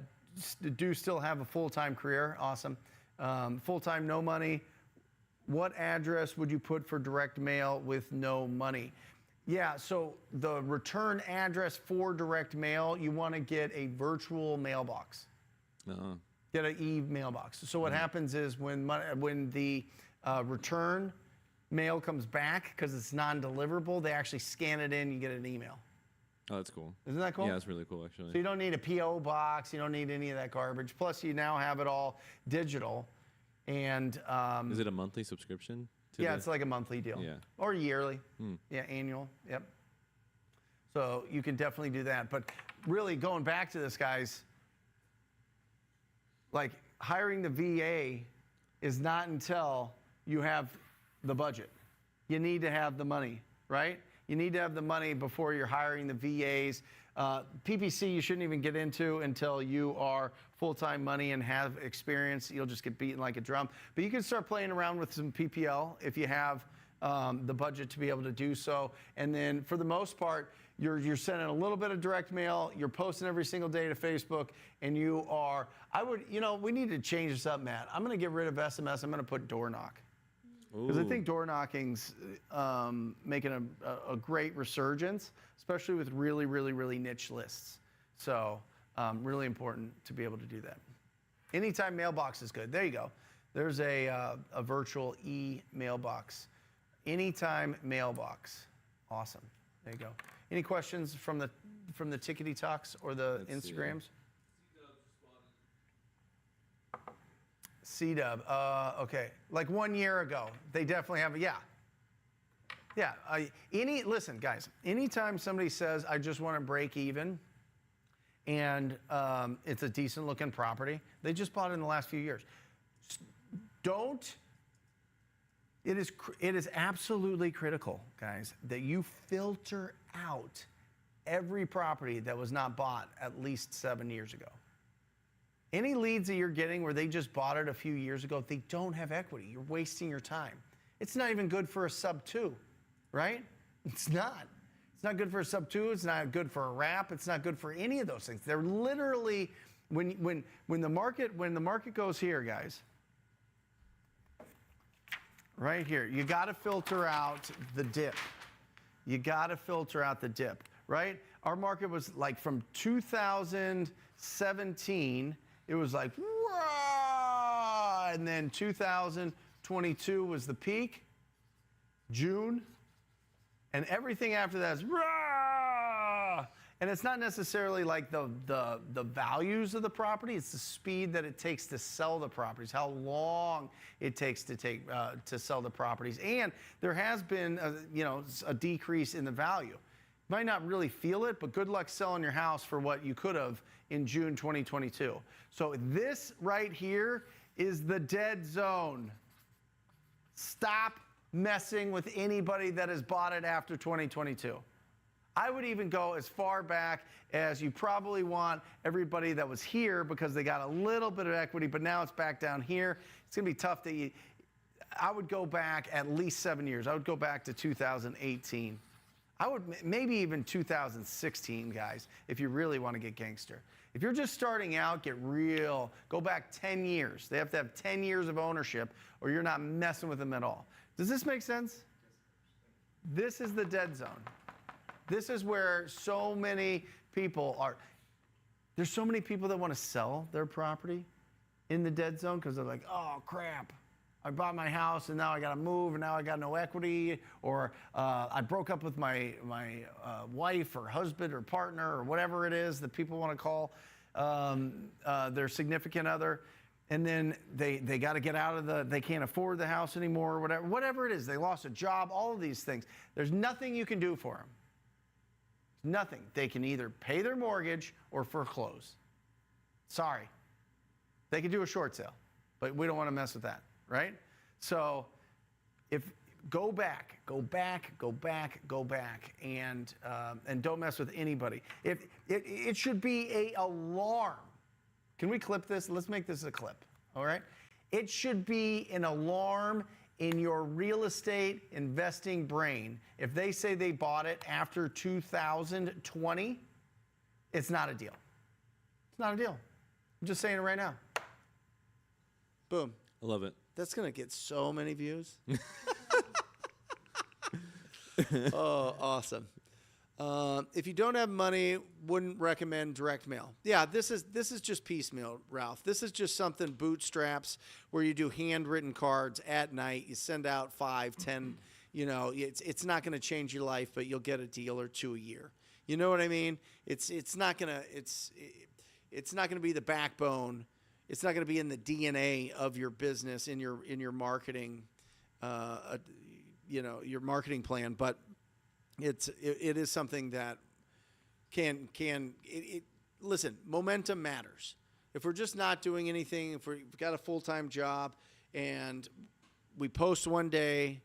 do still have a full-time career. Awesome. Full-time, no money. What address would you put for direct mail with no money? Yeah, so the return address for direct mail, you want to get a virtual mailbox. Uh-huh. Get an e-mailbox. So what happens is when the return mail comes back, because it's non-deliverable, they actually scan it in, you get an email. Oh, that's cool. Isn't that cool? Yeah, that's really cool, actually. So you don't need a P.O. box, you don't need any of that garbage. Plus you now have it all digital. And Is it a monthly subscription? yeah, it's like a monthly deal. Yeah. Or yearly. Yeah, annual. Yep. So you can definitely do that. But really going back to this, guys, like hiring the VA is not until you have the budget. You need to have the money, right? You need to have the money before you're hiring the VAs. PPC you shouldn't even get into until you are full-time money and have experience. You'll just get beaten like a drum. But you can start playing around with some PPL if you have the budget to be able to do so. And then for the most part, you're sending a little bit of direct mail, you're posting every single day to Facebook, and you are, we need to change this up, Matt. I'm gonna get rid of SMS, I'm gonna put door knock. Because I think door knocking's making a great resurgence, especially with really, really, really niche lists. So really important to be able to do that. Anytime mailbox is good. There you go. There's a virtual e-mailbox. Anytime mailbox. Awesome. There you go. Any questions from the Tickety Talks or the Let's see. Instagrams? C-Dub, okay, like 1 year ago, they definitely have, yeah. Listen, guys, anytime somebody says, I just want to break even, and it's a decent looking property, they just bought it in the last few years. It is absolutely critical, guys, that you filter out every property that was not bought at least 7 years ago. Any leads that you're getting where they just bought it a few years ago, they don't have equity. You're wasting your time. It's not even good for a sub 2, right? It's not. It's not good for a sub 2. It's not good for a wrap. It's not good for any of those things. They're literally, when the market goes here, guys, right here, you got to filter out the dip. You got to filter out the dip, right? Our market was like from 2017. It was like, whoa! And then 2022 was the peak, June, and everything after that is, rah! And it's not necessarily like the values of the property, it's the speed that it takes to sell the properties, how long it takes to sell the properties. And there has been a decrease in the value. You might not really feel it, but good luck selling your house for what you could have in June 2022. So this right here is the dead zone. Stop messing with anybody that has bought it after 2022. I would even go as far back as you probably want everybody that was here because they got a little bit of equity, but now it's back down here. It's gonna be tough to eat. I would go back at least 7 years. I would go back to 2018. I would maybe even 2016, guys, if you really want to get gangster. If you're just starting out, get real. Go back 10 years. They have to have 10 years of ownership or you're not messing with them at all. Does this make sense? This is the dead zone. This is where so many people are. There's so many people that want to sell their property in the dead zone because they're like, oh, crap. I bought my house and now I got to move and now I got no equity, or I broke up with my wife or husband or partner or whatever it is that people want to call their significant other. and then they got to get out of they can't afford the house anymore, or whatever it is. They lost a job, all of these things. There's nothing you can do for them. Nothing. They can either pay their mortgage or foreclose. Sorry. They can do a short sale, but we don't want to mess with that, right? So go back, and don't mess with anybody. It should be a alarm. Can we clip this? Let's make this a clip, all right? It should be an alarm in your real estate investing brain. If they say they bought it after 2020, it's not a deal. It's not a deal. I'm just saying it right now. Boom. I love it. That's going to get so many views. Oh, awesome. If you don't have money, wouldn't recommend direct mail. Yeah, this is just piecemeal, Ralph. This is just something bootstraps where you do handwritten cards at night. You send out 5, 10, it's not going to change your life, but you'll get a deal or two a year. You know what I mean? It's not going to be the backbone. It's not going to be in the DNA of your business, in your marketing, your marketing plan, but it is something that can listen, momentum matters. If we're just not doing anything, if we've got a full-time job and we post one day,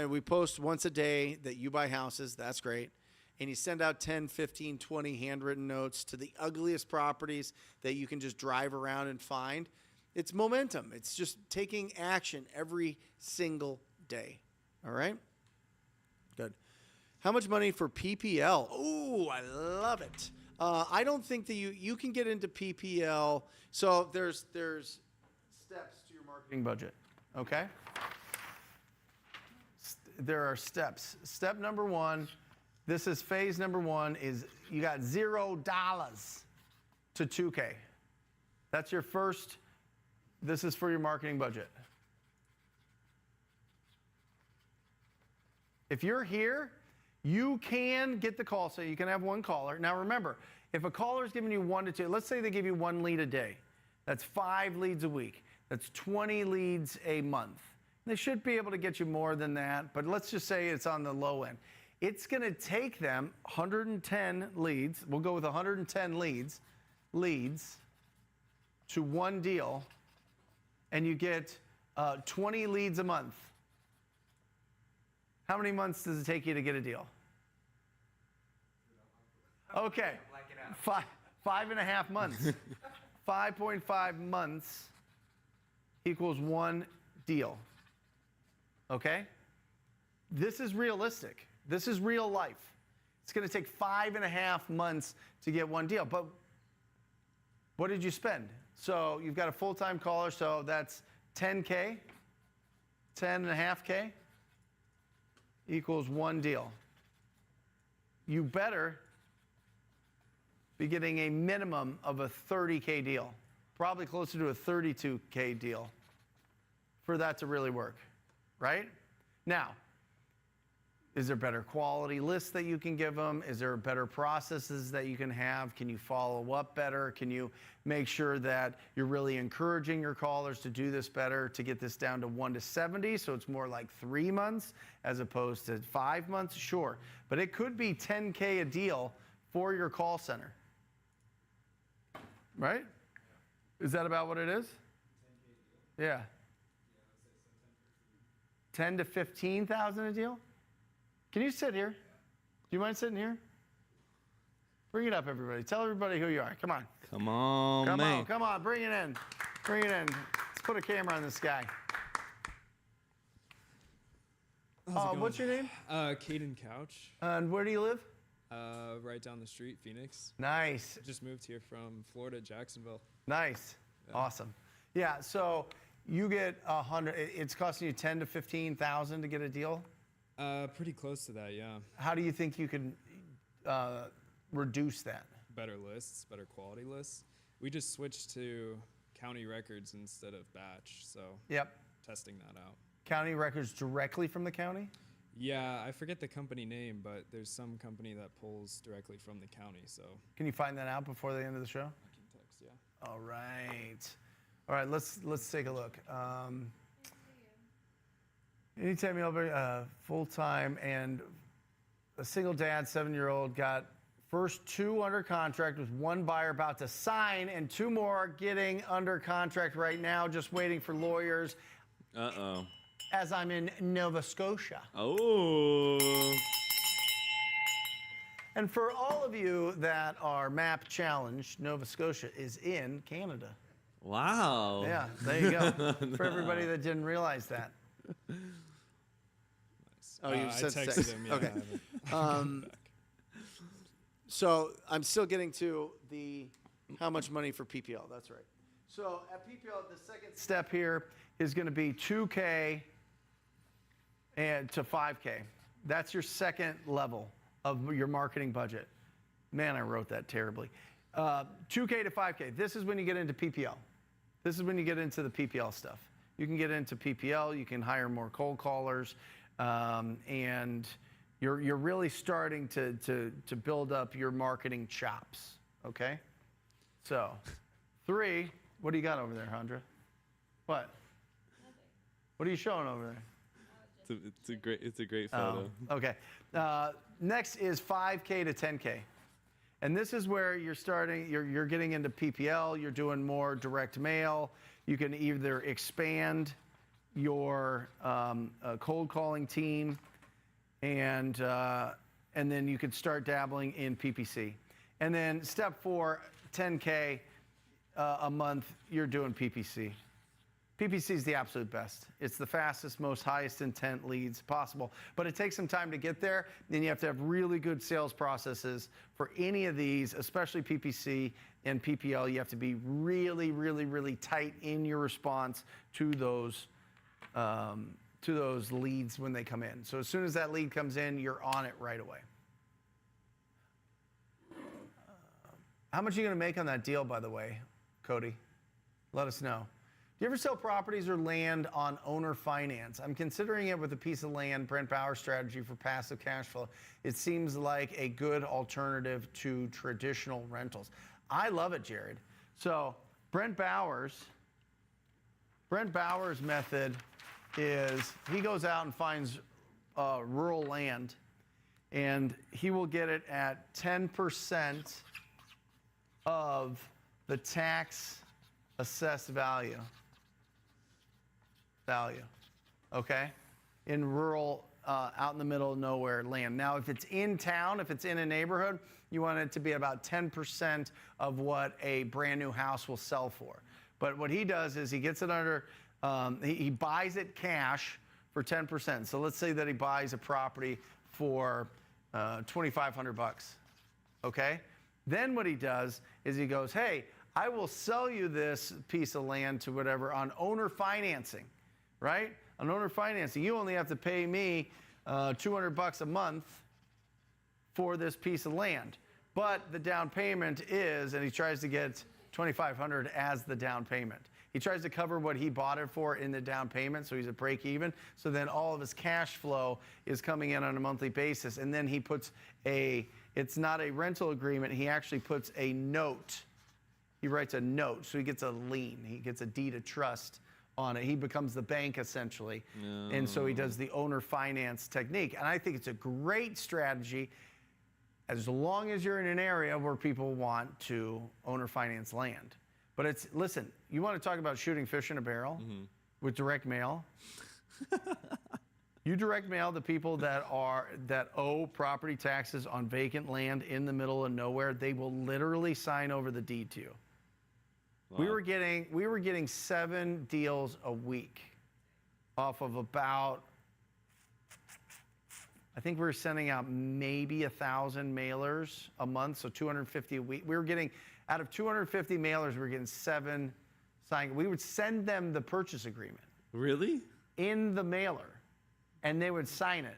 we post once a day that you buy houses, that's great. And you send out 10, 15, 20 handwritten notes to the ugliest properties that you can just drive around and find. It's momentum. It's just taking action every single day. All right? Good. How much money for PPL? Ooh, I love it. I don't think that you can get into PPL. So there's steps to your marketing Budget, okay? There are steps. Step number 1, this is phase number 1, is you got $0 to 2K. That's your first, this is for your marketing budget. If you're here, you can get the call, so you can have one caller. Now remember, if a caller is giving you 1 to 2, let's say they give you 1 lead a day. That's 5 leads a week. That's 20 leads a month. They should be able to get you more than that, but let's just say it's on the low end. It's going to take them 110 leads. We'll go with 110 leads to 1 deal, and you get 20 leads a month. How many months does it take you to get a deal? Okay, 5.5 months. 5.5 months equals 1 deal. Okay? This is realistic. This is real life. It's going to take 5.5 months to get 1 deal. But what did you spend? So you've got a full-time caller, so that's 10K, 10.5K equals 1 deal. You better be getting a minimum of a 30K deal, probably closer to a 32K deal for that to really work, right? Now, is there better quality lists that you can give them? Is there better processes that you can have? Can you follow up better? Can you make sure that you're really encouraging your callers to do this better, to get this down to 1 to 70, so it's more like 3 months as opposed to 5 months? Sure. But it could be 10K a deal for your call center. Right? Is that about what it is? 10K a deal? Yeah. 10 to 15,000 a deal? Can you sit here? Do you mind sitting here? Bring it up, everybody. Tell everybody who you are. Come on. Come on, Come man. on, come on. Bring it in. Bring it in. Let's put a camera on this guy. What's your name? Caden Couch, And where do you live? right down the street, Phoenix. Nice. Just moved here from Florida, Jacksonville. Nice. Yeah. Awesome. Yeah, so you get 100, it's costing you 10 to 15,000 to get a deal? Pretty close to that, yeah. How do you think you can reduce that? Better lists, better quality lists. We just switched to county records instead of batch, so Yep. testing that out. County records directly from the county? Yeah, I forget the company name, but there's some company that pulls directly from the county, so Can you find that out before the end of the show? I can text, yeah. All right. All right, let's take a look. Anytime you over full-time and a single dad, 7-year-old, got first 2 under contract with 1 buyer about to sign and 2 more getting under contract right now, just waiting for lawyers. Uh-oh. As I'm in Nova Scotia. Oh. And for all of you that are map challenged, Nova Scotia is in Canada. Wow. Yeah, there you go. For everybody that didn't realize that. Oh, you I said texted sex. him. Yeah, Okay. I haven't. So I'm still getting to the how much money for PPL. That's right. So at PPL, the second step here is going to be 2K and to 5K. That's your second level of your marketing budget. Man, I wrote that terribly. 2K to 5K. This is when you get into PPL. This is when you get into the PPL stuff. You can get into PPL. You can hire more cold callers, and you're really starting to build up your marketing chops. Okay. So, 3. What do you got over there, Handra? What? What are you showing over there? It's a great photo. Okay. Next is 5K to 10K. And this is where you're starting, you're getting into PPL, you're doing more direct mail. You can either expand your cold calling team, and then you could start dabbling in PPC. And then step 4, 10K a month, you're doing PPC. PPC is the absolute best. It's the fastest, most highest intent leads possible. But it takes some time to get there. Then you have to have really good sales processes for any of these, especially PPC and PPL. You have to be really, really, really tight in your response to those leads when they come in. So as soon as that lead comes in, you're on it right away. How much are you going to make on that deal, by the way, Cody? Let us know. Do you ever sell properties or land on owner finance? I'm considering it with a piece of land, Brent Bauer strategy for passive cash flow. It seems like a good alternative to traditional rentals. I love it, Jared. So Brent Bauer's method is he goes out and finds rural land, and he will get it at 10% of the tax assessed value, okay? In rural, out in the middle of nowhere land. Now, if it's in town, if it's in a neighborhood, you want it to be about 10% of what a brand new house will sell for. But what he does is he gets it under, he buys it cash for 10%. So let's say that he buys a property for $2,500, okay? Then what he does is he goes, hey, I will sell you this piece of land to whatever on owner financing, right? On owner financing, you only have to pay me $200 a month for this piece of land. But the down payment is, and he tries to get $2,500 as the down payment. He tries to cover what he bought it for in the down payment, so he's at break even. So then all of his cash flow is coming in on a monthly basis. And then he puts it's not a rental agreement, he actually puts a note. He writes a note, so he gets a lien. He gets a deed of trust on it. He becomes the bank, essentially. No. And so he does the owner finance technique. And I think it's a great strategy as long as you're in an area where people want to owner finance land. But it's, listen, you want to talk about shooting fish in a barrel with direct mail? You direct mail the people that owe property taxes on vacant land in the middle of nowhere, they will literally sign over the deed to you. Wow. We were getting 7 deals a week off of about, I think we were sending out maybe 1,000 mailers a month, so 250 a week. We were getting, out of 250 mailers, we were getting 7 signed. We would send them the purchase agreement. Really? In the mailer, and they would sign it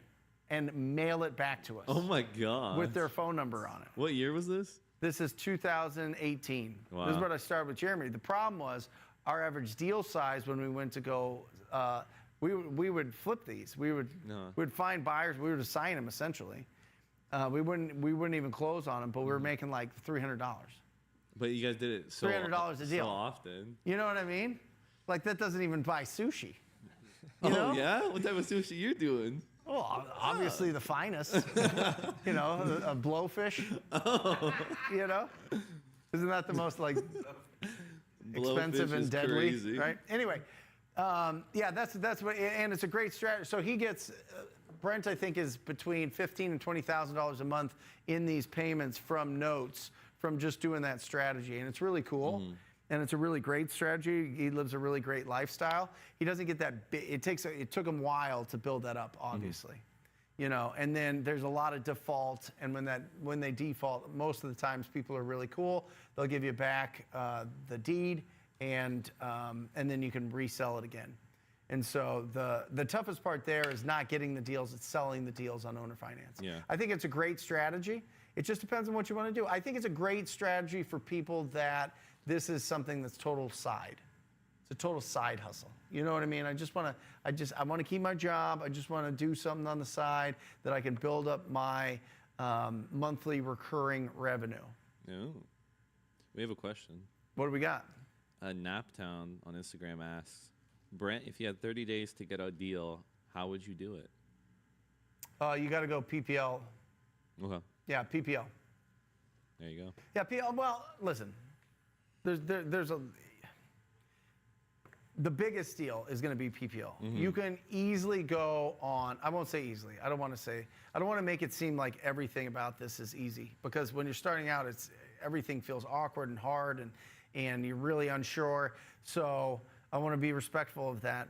and mail it back to us. Oh my God. With their phone number on it. What year was this? This is 2018. Wow. This is what I started with Jeremy. The problem was our average deal size when we went to go, we would flip these. We would find buyers. We would assign them essentially. We wouldn't even close on them, but we were making like $300. But you guys did it so $300 a deal. so often. You know what I mean? Like that doesn't even buy sushi. Oh know? yeah, what type of sushi you doing? Well, obviously the finest. You know, a blowfish. You know, isn't that the most like expensive Blowfish and is deadly? crazy. Right. Anyway, yeah, that's what, and it's a great strategy. So he gets. Brent, I think, is between $15,000 and $20,000 a month in these payments from notes from just doing that strategy, and it's really cool. And it's a really great strategy. He lives a really great lifestyle. He doesn't get that big. It took him a while to build that up, obviously. You know, and then there's a lot of default, and when they default, most of the times people are really cool. They'll give you back the deed, and then you can resell it again. And so the toughest part there is not getting the deals, it's selling the deals on owner finance. Yeah. I think it's a great strategy. It just depends on what you want to do. I think it's a great strategy for people that this is something that's total side. It's a total side hustle. You know what I mean? I want to keep my job. I just want to do something on the side that I can build up my monthly recurring revenue. No. We have a question. What do we got? Naptown on Instagram asks, Brent, if you had 30 days to get a deal, how would you do it? You got to go PPL. Okay. Yeah, PPL. There you go. Yeah, PPL. Well, listen. The biggest deal is going to be PPL. You can easily go on. I won't say easily. I don't want to make it seem like everything about this is easy, because when you're starting out, everything feels awkward and hard, and you're really unsure. So I want to be respectful of that.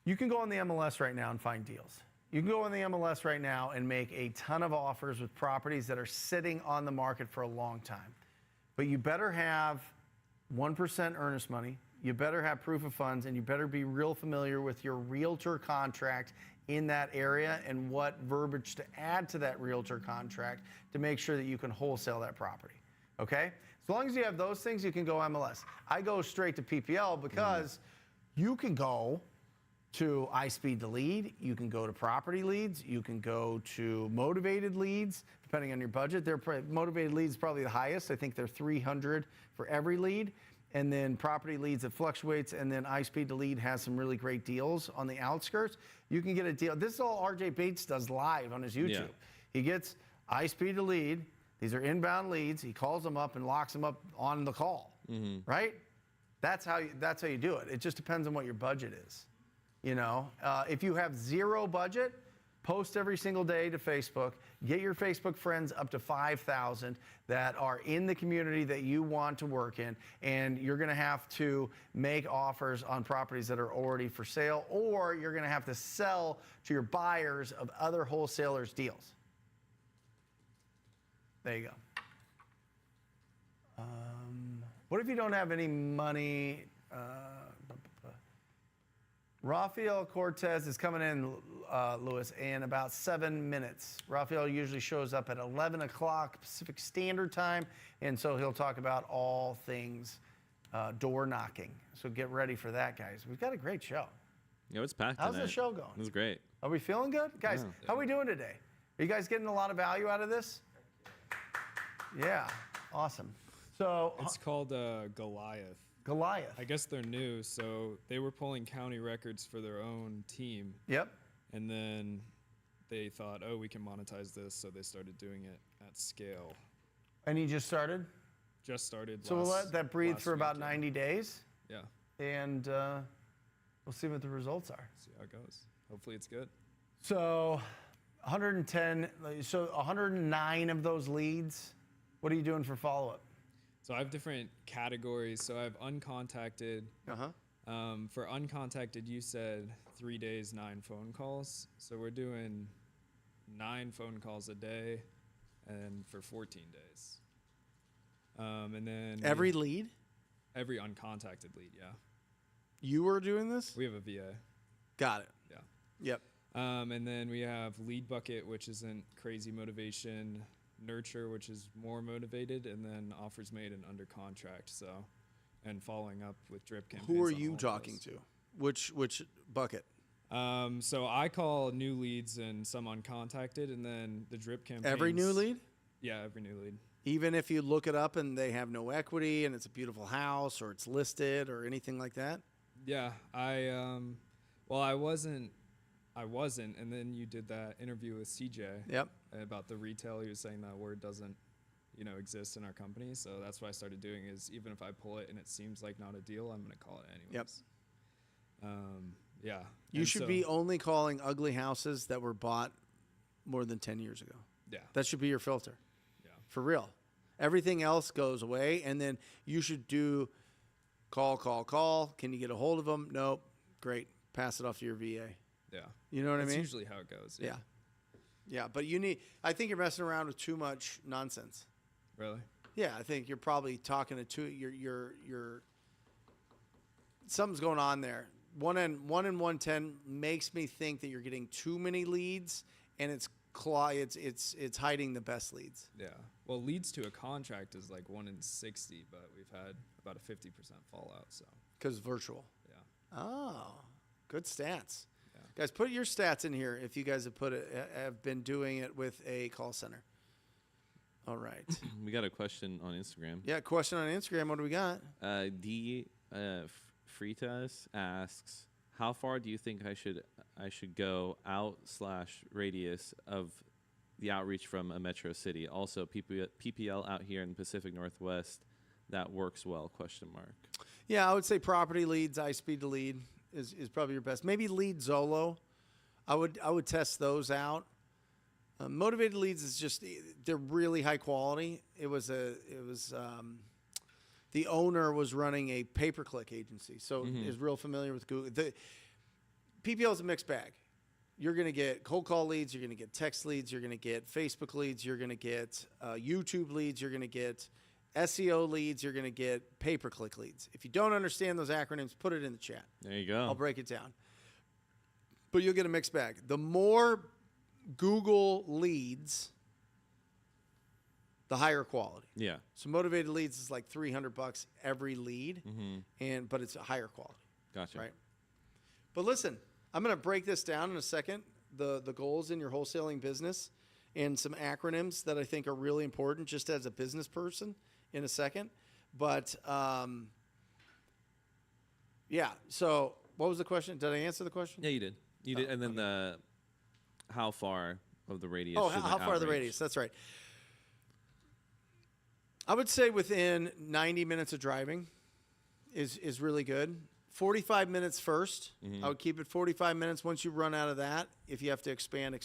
You can go on the MLS right now and find deals. You can go on the MLS right now and make a ton of offers with properties that are sitting on the market for a long time. But you better have 1% earnest money, you better have proof of funds, and you better be real familiar with your realtor contract in that area and what verbiage to add to that realtor contract to make sure that you can wholesale that property, okay? As long as you have those things, you can go MLS. I go straight to PPL because you can go to iSpeed to Lead, you can go to Property Leads, you can go to Motivated Leads, depending on your budget. Motivated Leads is probably the highest. I think they're $300 for every lead. And then Property Leads, it fluctuates, and then iSpeed to Lead has some really great deals on the outskirts. You can get a deal. This is all RJ Bates does live on his YouTube. Yeah. He gets iSpeed to Lead. These are inbound leads. He calls them up and locks them up on the call, right? That's how you do it. It just depends on what your budget is. You know, if you have zero budget, post every single day to Facebook. Get your Facebook friends up to 5,000 that are in the community that you want to work in, and you're going to have to make offers on properties that are already for sale, or you're going to have to sell to your buyers of other wholesalers' deals. There you go. What if you don't have any money? Rafael Cortez is coming in, Lewis, in about 7 minutes. Rafael usually shows up at 11 o'clock Pacific Standard Time, and so he'll talk about all things door knocking. So get ready for that, guys. We've got a great show. Yeah, it's packed How's tonight. the show going? It was great. Are we feeling good? Guys, how are we doing today? Are you guys getting a lot of value out of this? Yeah, awesome. So It's called Goliath. Goliath. I guess they're new, so they were pulling county records for their own team, Yep. and then they thought, oh, we can monetize this, so they started doing it at scale. And you just started? Just started. So we'll let that breathe last for about week, 90 days, Yeah. and we'll see what the results are. See how it goes. Hopefully it's good. So 110, so 109 of those leads, what are you doing for follow-up? So I have different categories. So I have uncontacted. For uncontacted, you said 3 days, 9 phone calls. So we're doing 9 phone calls a day, and for 14 days. And then Every lead? every uncontacted lead, yeah. You were doing this? We have a VA, Got it. yeah. Yep. And then we have lead bucket, which isn't crazy motivation. Nurture, which is more motivated, and then offers made and under contract. So, and following up with drip campaigns. Who are on you all of talking those. to? Which bucket? So I call new leads and some uncontacted, and then the drip campaigns. Every new lead? Yeah, every new lead. Even if you look it up and they have no equity and it's a beautiful house or it's listed or anything like that? Yeah, I wasn't, and then you did that interview with CJ. Yep. About the retail. He was saying that word doesn't, exist in our company. So that's what I started doing is even if I pull it and it seems like not a deal, I'm going to call it anyways. Yep. Yeah. You should be only calling ugly houses that were bought more than 10 years ago. Yeah. That should be your filter. Yeah. For real. Everything else goes away, and then you should do call. Can you get a hold of them? Nope. Great. Pass it off to your VA. Yeah. You know what I That's mean? usually how it goes. Yeah. Yeah, but I think you're messing around with too much nonsense. Really? Yeah, I think you're probably talking to you're something's going on there. 1 in 110 makes me think that you're getting too many leads, and it's hiding the best leads. Yeah. Well, leads to a contract is like 1 in 60, but we've had about a 50% fallout. So. Because virtual. Yeah. Oh, good stats. Yeah. Guys, put your stats in here if you guys have been doing it with a call center. All right. We got a question on Instagram. Yeah, question on Instagram. What do we got? D Fritas asks, how far do you think I should go out/radius of the outreach from a metro city? Also, PPL out here in the Pacific Northwest that works well? ? Yeah, I would say property leads, iSpeed to lead is probably your best. Maybe lead Zolo. I would test those out. Motivated leads is just they're really high quality. The owner was running a pay-per-click agency, so is real familiar with Google. The PPL is a mixed bag. You're going to get cold call leads, you're going to get text leads, you're going to get Facebook leads, you're going to get YouTube leads, you're going to get SEO leads, you're going to get pay-per-click leads. If you don't understand those acronyms, put it in the chat. There you go. I'll break it down. But you'll get a mixed bag. The more Google leads, the higher quality. Yeah. So motivated leads is like $300 every lead, but it's a higher quality. Gotcha. Right. But listen, I'm going to break this down in a second. The goals in your wholesaling business and some acronyms that I think are really important just as a business person in a second. But yeah. So what was the question? Did I answer the question? Yeah, you did. You did. And then the how far of the radius? Oh, should how far the outreach? radius? That's right. I would say within 90 minutes of driving is really good. 45 minutes first. I would keep it 45 minutes. Once you run out of that, if you have to expand.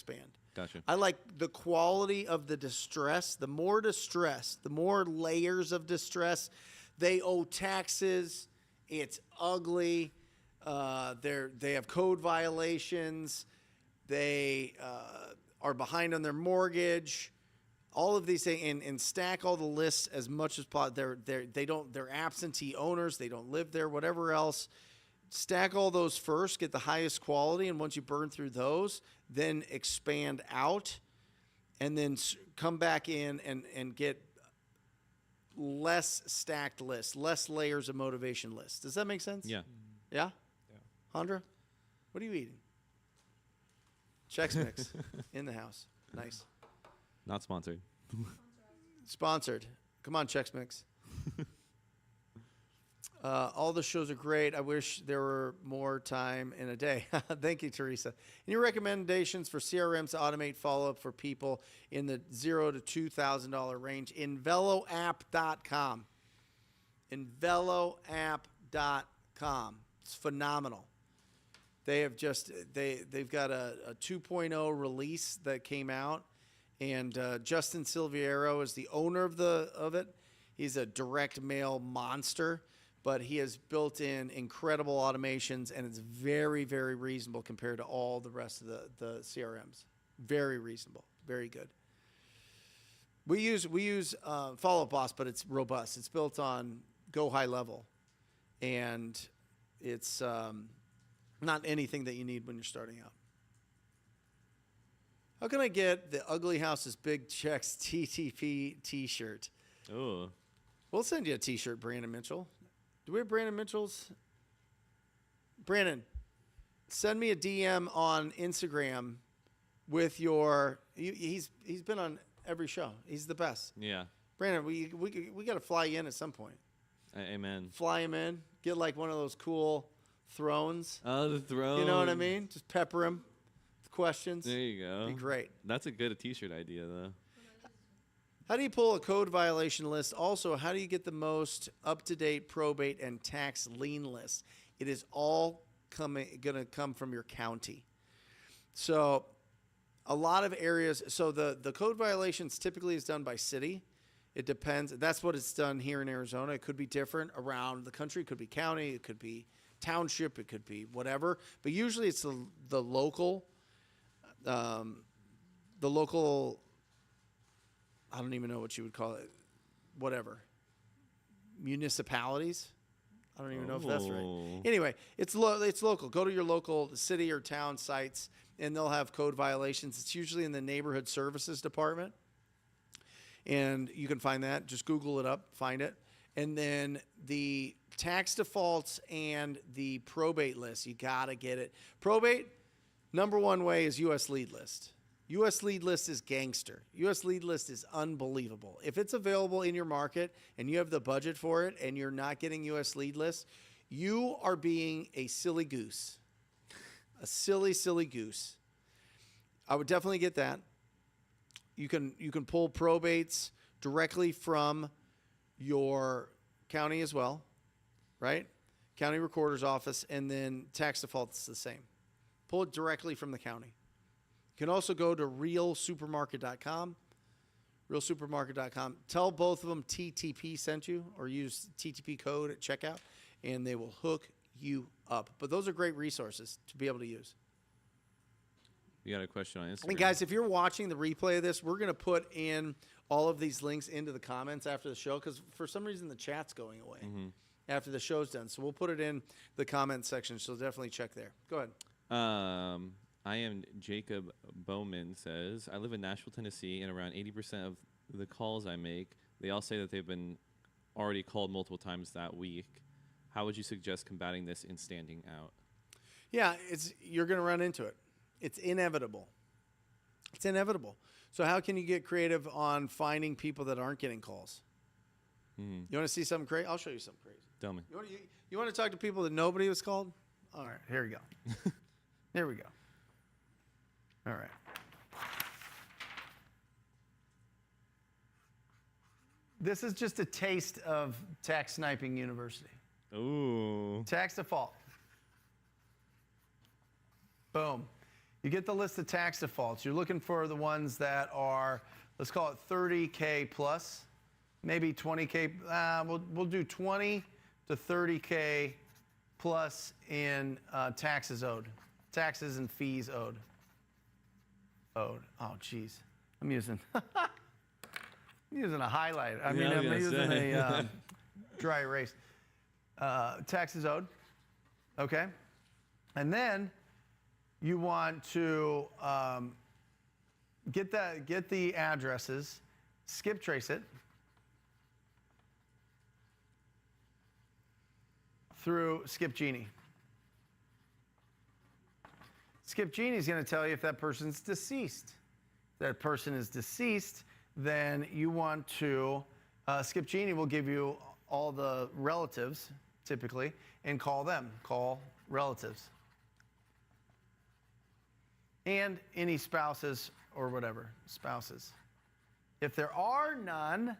Gotcha. I like the quality of the distress. The more distress, the more layers of distress. They owe taxes. It's ugly. They have code violations. They are behind on their mortgage. All of these things, and stack all the lists as much as possible. They're absentee owners. They don't live there. Whatever else, stack all those first. Get the highest quality, and once you burn through those, then expand out, and then come back in and get less stacked lists, less layers of motivation lists. Does that make sense? Yeah. Yeah. Yeah. Handra, what are you eating? Chex Mix in the house. Nice. Not sponsored. Sponsored. Come on, Chex Mix. All the shows are great. I wish there were more time in a day. Thank you, Teresa. Any recommendations for CRMs to automate follow-up for people in the $0 to $2,000 range? Enveloapp.com. Enveloapp.com. It's phenomenal. They have they've got a 2.0 release that came out. And Justin Silviero is the owner of it. He's a direct mail monster, but he has built in incredible automations, and it's very, very reasonable compared to all the rest of the CRMs. Very reasonable, very good. We use Follow Up Boss, but it's robust. It's built on Go High Level, and it's not anything that you need when you're starting out. How can I get the Ugly House's Big Checks TTP t-shirt? Oh. We'll send you a t-shirt, Brandon Mitchell. Do we have Brandon Mitchell's? Brandon, send me a DM on Instagram with your... He's been on every show. He's the best. Yeah. Brandon, we got to fly you in at some point. Amen. Fly him in. Get like one of those cool thrones. Oh, the throne. You know what I mean? Just pepper him with questions. There you go. Be great. That's a good T-shirt idea, though. How do you pull a code violation list? Also, how do you get the most up-to-date probate and tax lien list? It is all going to come from your county. So a lot of areas, so the code violations typically is done by city. It depends. That's what it's done here in Arizona. It could be different around the country. It could be county. It could be township. It could be whatever. But usually it's the local, I don't even know what you would call it, whatever, municipalities. I don't even know if that's right. Oh. Anyway, it's local. Go to your local city or town sites, and they'll have code violations. It's usually in the neighborhood services department, and you can find that. Just Google it up, find it. And then the tax defaults and the probate list, you got to get it. Probate, number one way is U.S. lead list. U.S. lead list is gangster. U.S. lead list is unbelievable. If it's available in your market and you have the budget for it and you're not getting U.S. lead list, you are being a silly goose. A silly, silly goose. I would definitely get that. You can pull probates directly from your county as well, right? County recorder's office, and then tax default's the same. Pull it directly from the county. You can also go to realsupermarket.com, realsupermarket.com. Tell both of them TTP sent you, or use TTP code at checkout, and they will hook you up. But those are great resources to be able to use. You got a question on Instagram? And guys, if you're watching the replay of this, we're going to put in all of these links into the comments after the show, because for some reason the chat's going away after the show's done. So we'll put it in the comment section, so definitely check there. Go ahead. I am Jacob Bowman says, I live in Nashville, Tennessee, and around 80% of the calls I make, they all say that they've been already called multiple times that week. How would you suggest combating this in standing out? Yeah, you're going to run into it. It's inevitable. It's inevitable. So how can you get creative on finding people that aren't getting calls? You want to see something crazy? I'll show you something crazy. Tell me. You want to talk to people that nobody was called? All right, here we go. Here we go. All right. This is just a taste of Tax Sniping University. Ooh. Tax default. Boom. You get the list of tax defaults. You're looking for the ones that are, let's call it 30K plus, maybe 20K. We'll do 20 to 30K plus in taxes owed, taxes and fees owed. Oh, geez. I'm using a highlight. I'm using a dry erase. Taxes owed. Okay. And then you want to get the addresses, skip trace it through Skip Genie. Skip Genie is going to tell you if that person's deceased. If that person is deceased, then you want to, Skip Genie will give you all the relatives, typically, and call them. Call relatives. And any spouses or whatever, spouses. If there are none,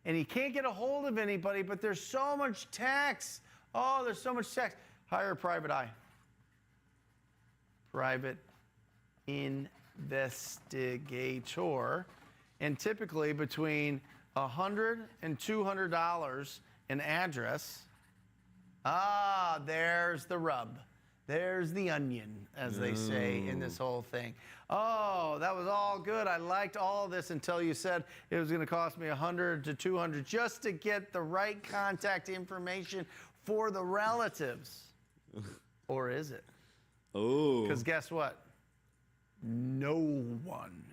and you can't get a hold of anybody, but there's so much tax, there's so much tax, hire a private eye. Private investigator, and typically between $100 and $200 an address. There's the rub. There's the onion, as they say in this whole thing. Oh, that was all good. I liked all this until you said it was going to cost me $100 to $200 just to get the right contact information for the relatives. Or is it? Oh. Because guess what? No one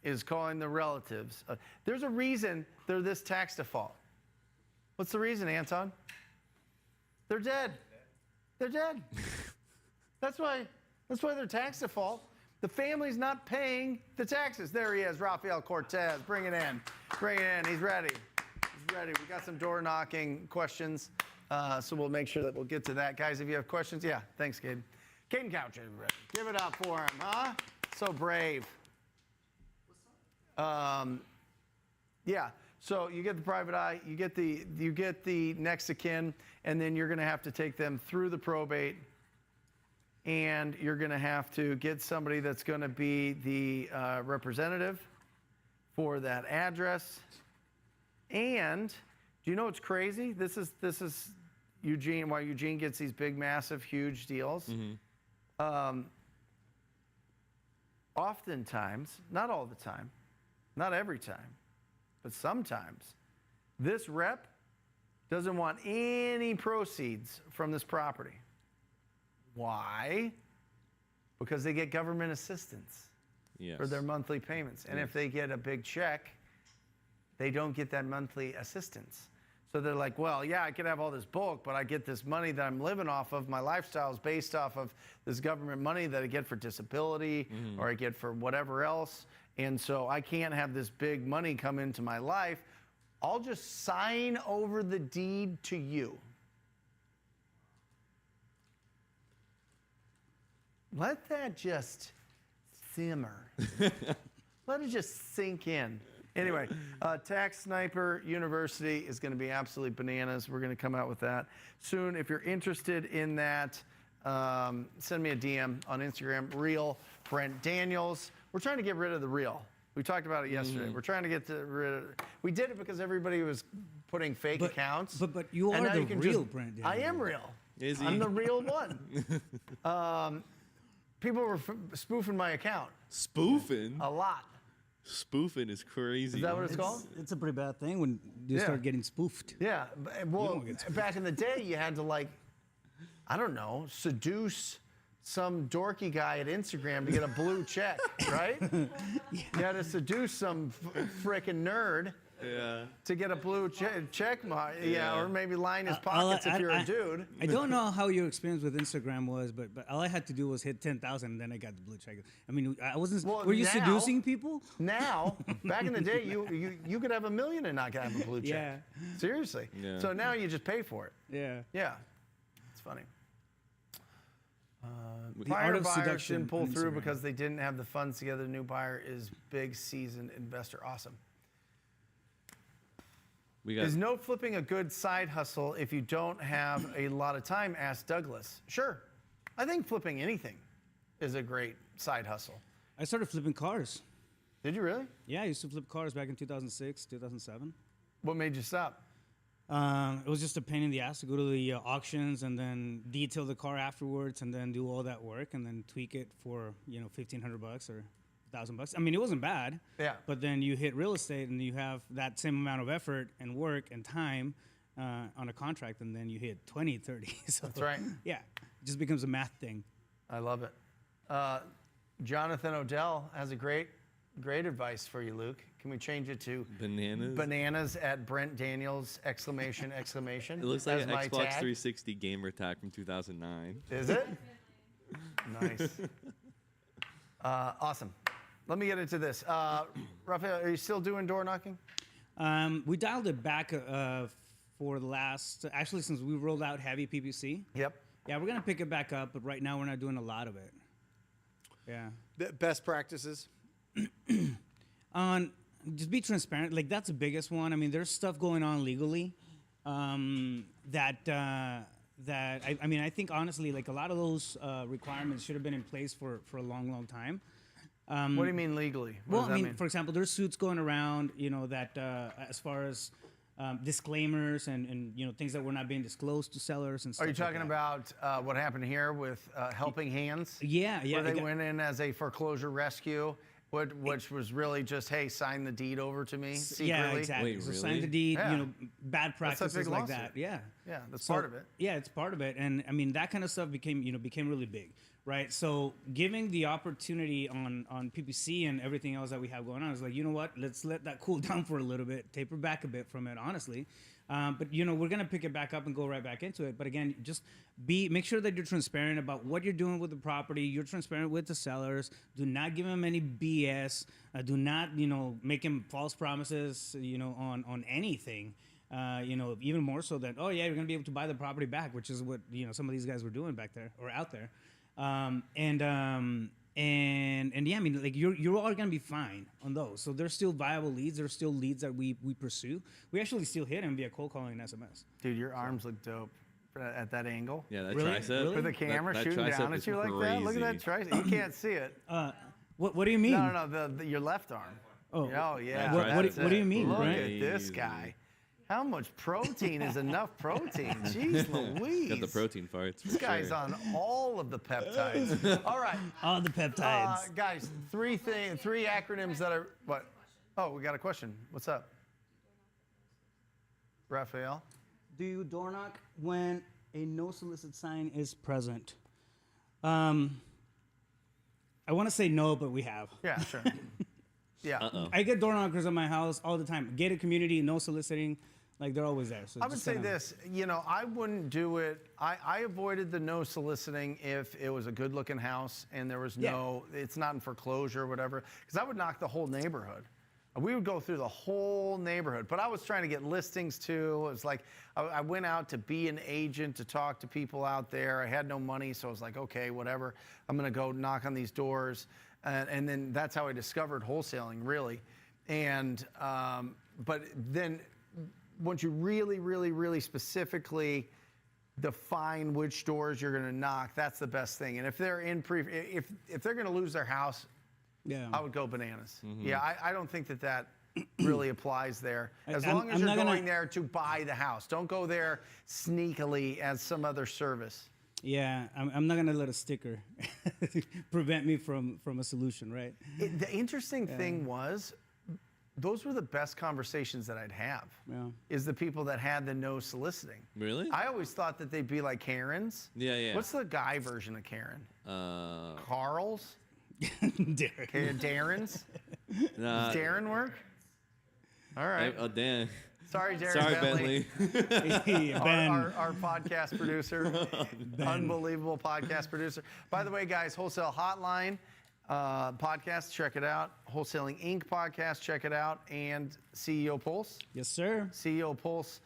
is calling the relatives. There's a reason they're this tax default. What's the reason, Anton? They're dead. They're dead. That's why they're tax default. The family's not paying the taxes. There he is, Rafael Cortez. Bring it in. Bring it in. He's ready. He's ready. We got some door knocking questions, so we'll make sure that we'll get to that. Guys, if you have questions, yeah, thanks, Caden. Caden Couch, everybody. Give it up for him, huh? So brave. Yeah. So you get the private eye, you get the next of kin, and then you're going to have to take them through the probate, and you're going to have to get somebody that's going to be the representative for that address. And do you know what's crazy? This is Eugene. Why Eugene gets these big, massive, huge deals. Oftentimes, not all the time, not every time, but sometimes, this rep doesn't want any proceeds from this property. Why? Because they get government assistance for their monthly payments. And if they get a big check, they don't get that monthly assistance. So they're like, well, yeah, I could have all this bulk, but I get this money that I'm living off of. My lifestyle is based off of this government money that I get for disability or I get for whatever else. And so I can't have this big money come into my life. I'll just sign over the deed to you. Let that just simmer. Let it just sink in. Anyway, Tax Sniper University is going to be absolutely bananas. We're going to come out with that soon. If you're interested in that, send me a DM on Instagram, Real Brent Daniels. We're trying to get rid of the real. We talked about it yesterday. We're trying to get rid of it. We did it because everybody was putting fake accounts. But you are the real Brent Daniels. I am real. Is he? I'm the real one. People were spoofing my account. Spoofing? A lot. Spoofing is crazy. Is that what it's called? It's a pretty bad thing when you start getting spoofed. Yeah. Well, back in the day, you had to, like, I don't know, seduce some dorky guy at Instagram to get a blue check, right? You had to seduce some frickin' nerd to get a blue check mark. Yeah, or maybe line his pockets if you're a dude. I don't know how your experience with Instagram was, but all I had to do was hit 10,000 and then I got the blue check. I mean, I wasn't. Well, were you now- seducing people? Now, back in the day, you could have $1 million and not have a blue check. Yeah. Seriously. Yeah. So now you just pay for it. Yeah. Yeah. It's funny. The Buyer art of buyers seduction didn't pull on through Instagram. because they didn't have the funds together. The new buyer is big seasoned investor. Awesome. We got Is no flipping a good side hustle if you don't have a lot of time? Asked Douglas. Sure. I think flipping anything is a great side hustle. I started flipping cars. Did you really? Yeah, I used to flip cars back in 2006, 2007. What made you stop? It was just a pain in the ass to go to the auctions and then detail the car afterwards and then do all that work and then tweak it for, $1,500 or $1,000. I mean, it wasn't bad. Yeah. But then you hit real estate and you have that same amount of effort and work and time on a contract, and then you hit 20, 30. So, That's right. Yeah, it just becomes a math thing. I love it. Jonathan Odell has a great advice for you, Luke. Can we change it to bananas? Bananas at Brent Daniels, exclamation, exclamation. It looks like as an my Xbox tag. 360 gamer tag from 2009. Is it? Nice. Awesome. Let me get into this. Rafael, are you still doing door knocking? We dialed it back for the last, actually since we rolled out heavy PPC. Yep. Yeah, we're going to pick it back up, but right now we're not doing a lot of it. Yeah. Best practices. Just be transparent. Like, that's the biggest one. I mean, there's stuff going on legally that I think honestly, like, a lot of those requirements should have been in place for a long, long time. What do you mean legally? What Well, does I that mean, for example, there's suits going around, that as far as disclaimers and things that were not being disclosed to sellers and stuff. Are you like talking that. about what happened here with Helping Hands? Yeah, Where they it got- went in as a foreclosure rescue, which was really just, hey, sign the deed over to me secretly. Yeah, exactly. Wait, so sign really? the deed, Yeah. bad practices big like lawsuit. that. Yeah. Yeah, that's So, part of it. Yeah, it's part of it. And I mean, that kind of stuff became really big, right? So giving the opportunity on PPC and everything else that we have going on is like, you know what, let's let that cool down for a little bit, taper back a bit from it, honestly. But we're gonna pick it back up and go right back into it. But again, just make sure that you're transparent about what you're doing with the property. You're transparent with the sellers. Do not give them any BS. Do not make them false promises. On anything. Even more so that you're gonna be able to buy the property back, which is what some of these guys were doing back there or out there. And yeah, I mean, like you're all gonna be fine on those. So there's still viable leads. There's still leads that we pursue. We actually still hit them via cold calling and SMS. Dude, your arms look dope at that angle. Yeah, that Really? tricep. Really? With the camera that shooting tricep down is at you like that. Look at that crazy. tricep. You can't see it. What do you mean? No, your left arm. Oh, yeah. What that's do you it. mean, Look Brent? at this guy. How much protein is enough protein? Jeez Louise. Got the protein farts. This guy's on all of the peptides. All right. All the peptides. Guys, three acronyms that are what? Oh, we got a question. What's up? Raphael? Do you door knock when a no solicit sign is present? I want to say no, but we have. Yeah, sure. Yeah. I get door knockers at my house all the time. Gated community, no soliciting, like they're always there. So I would say this, I wouldn't do it. I avoided the no soliciting if it was a good looking house and there was it's not in foreclosure or whatever, because I would knock the whole neighborhood. We would go through the whole neighborhood, but I was trying to get listings too. It was like, I went out to be an agent to talk to people out there. I had no money, so I was like, okay, whatever. I'm gonna go knock on these doors. And then that's how I discovered wholesaling, really. And, but then once you really, really, really specifically define which doors you're gonna knock, that's the best thing. And if they're if they're gonna lose their house, I would go bananas. Yeah, I don't think that really applies there. As long as you're going there to buy the house. Don't go there sneakily as some other service. Yeah, I'm not gonna let a sticker prevent me from a solution, right? The interesting thing was, those were the best conversations that I'd have. Yeah. Is the people that had the no soliciting. Really? I always thought that they'd be like Karens. Yeah. What's the guy version of Karen? Carl's? Derek. Darren's? Nah, Does Darren work? All right. oh, Dan. Sorry, Darren Sorry, Bentley. Bentley. Ben. Our podcast producer, unbelievable podcast producer. By the way, guys, Wholesale Hotline podcast, check it out. Wholesaling Inc. podcast, check it out. And CEO Pulse. Yes, sir. CEO Pulse.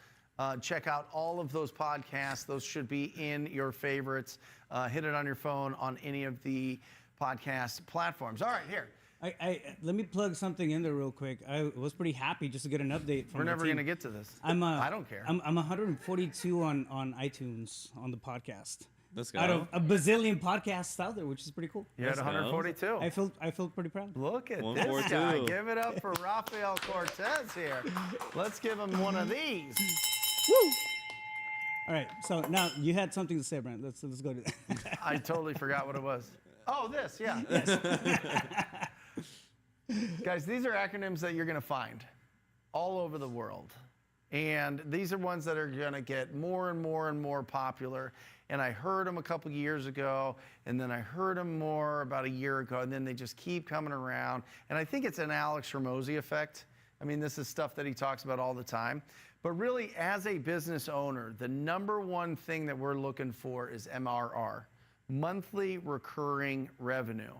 Check out all of those podcasts. Those should be in your favorites. Hit it on your phone on any of the podcast platforms. All right, here. Let me plug something in there real quick. I was pretty happy just to get an update from We're the never team. going to get to this. I don't care. I'm 142 on iTunes on the podcast. Let's go. Out of a bazillion podcasts out there, which is pretty cool. You're at Let's go. 142. I feel pretty proud. Look at this 142. guy. Give it up for Rafael Cortez here. Let's give him one of these. Woo! All right, so now you had something to say, Brent. Let's go to that. I totally forgot what it was. Oh, this, yeah. Guys, these are acronyms that you're going to find all over the world. And these are ones that are going to get more and more and more popular. And I heard them a couple years ago, and then I heard them more about a year ago, and then they just keep coming around. And I think it's an Alex Hormozy effect. I mean, this is stuff that he talks about all the time. But really, as a business owner, the number one thing that we're looking for is MRR, monthly recurring revenue.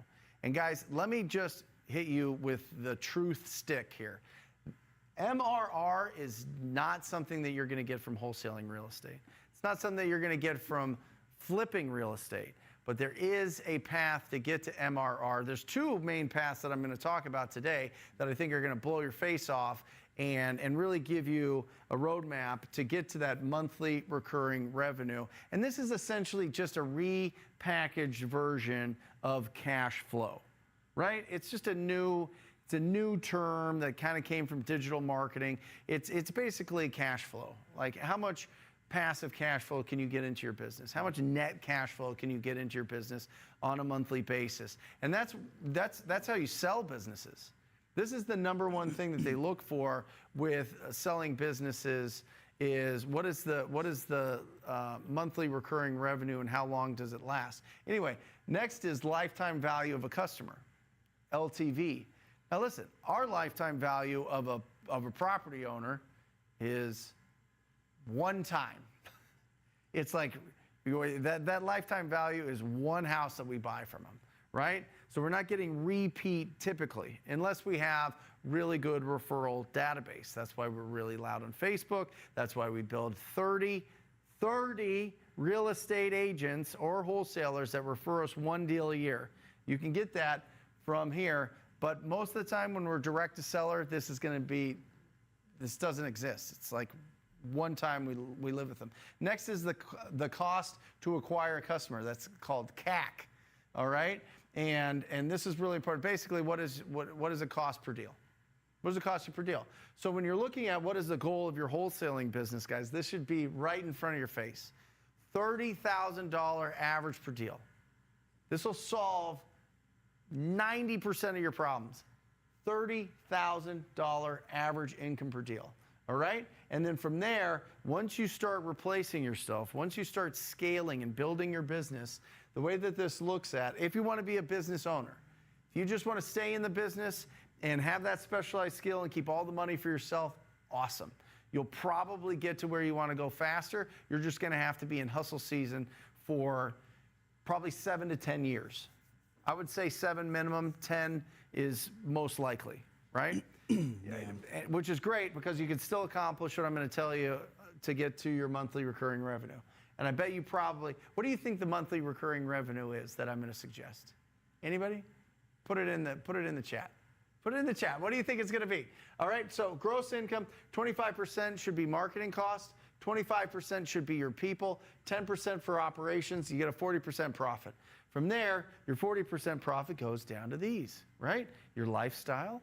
And guys, let me just hit you with the truth stick here. MRR is not something that you're going to get from wholesaling real estate. It's not something that you're going to get from flipping real estate. But there is a path to get to MRR. There's two main paths that I'm going to talk about today that I think are going to blow your face off and really give you a roadmap to get to that monthly recurring revenue. And this is essentially just a repackaged version of cash flow, right? It's just a new term that kind of came from digital marketing. It's basically cash flow. Like, how much passive cash flow can you get into your business? How much net cash flow can you get into your business on a monthly basis? And that's how you sell businesses. This is the number one thing that they look for with selling businesses is what is the monthly recurring revenue and how long does it last? Anyway, next is lifetime value of a customer, LTV. Now listen, our lifetime value of a property owner is one time. It's like that lifetime value is one house that we buy from them, right? So we're not getting repeat typically, unless we have really good referral database. That's why we're really loud on Facebook. That's why we build 30 real estate agents or wholesalers that refer us one deal a year. You can get that from here, but most of the time when we're direct to seller, this doesn't exist. It's like one time we live with them. Next is the cost to acquire a customer. That's called CAC, all right? And this is really important. Basically, what is a cost per deal? What does it cost you per deal? So when you're looking at what is the goal of your wholesaling business, guys, this should be right in front of your face. $30,000 average per deal. This will solve 90% of your problems. $30,000 average income per deal. All right? And then from there, once you start replacing yourself, once you start scaling and building your business, the way that this looks at, if you want to be a business owner, if you just want to stay in the business and have that specialized skill and keep all the money for yourself, awesome. You'll probably get to where you want to go faster. You're just going to have to be in hustle season for probably 7 to 10 years. I would say 7 minimum, 10 is most likely, right? Which is great because you can still accomplish what I'm going to tell you to get to your monthly recurring revenue. And I bet you probably, what do you think the monthly recurring revenue is that I'm going to suggest? Anybody? Put it in the chat. Put it in the chat. What do you think it's going to be? All right, so gross income, 25% should be marketing costs, 25% should be your people, 10% for operations, you get a 40% profit. From there, your 40% profit goes down to these, right? Your lifestyle,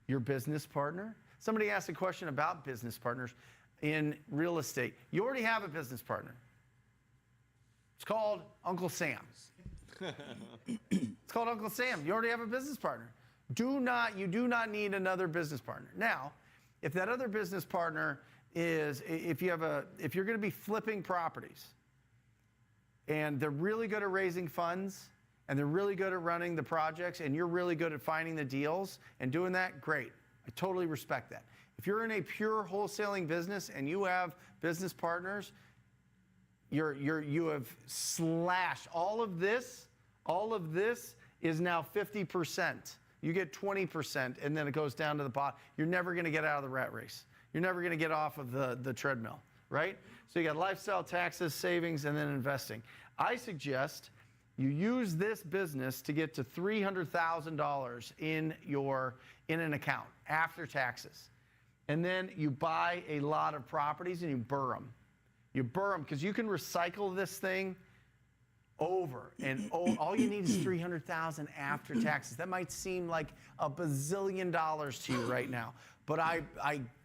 your business partner. Somebody asked a question about business partners in real estate. You already have a business partner. It's called Uncle Sam. It's called Uncle Sam. You already have a business partner. You do not need another business partner. Now, if that other business partner is, if you're going to be flipping properties and they're really good at raising funds and they're really good at running the projects and you're really good at finding the deals and doing that, great. I totally respect that. If you're in a pure wholesaling business and you have business partners, you have slashed all of this is now 50%. You get 20%, and then it goes down to the bottom. You're never going to get out of the rat race. You're never going to get off of the treadmill, right? So you got lifestyle, taxes, savings, and then investing. I suggest you use this business to get to $300,000 in an account after taxes. And then you buy a lot of properties and you BRRRR them. You BRRRR them because you can recycle this thing over and all you need is $300,000 after taxes. That might seem like a bazillion dollars to you right now, but I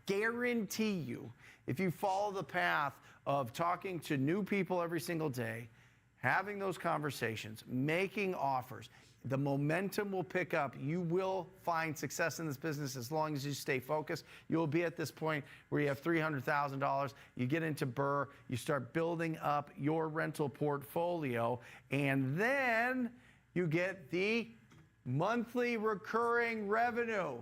guarantee you, if you follow the path of talking to new people every single day, having those conversations, making offers, the momentum will pick up. You will find success in this business as long as you stay focused. You'll be at this point where you have $300,000. You get into BRRRR, you start building up your rental portfolio, and then you get the monthly recurring revenue.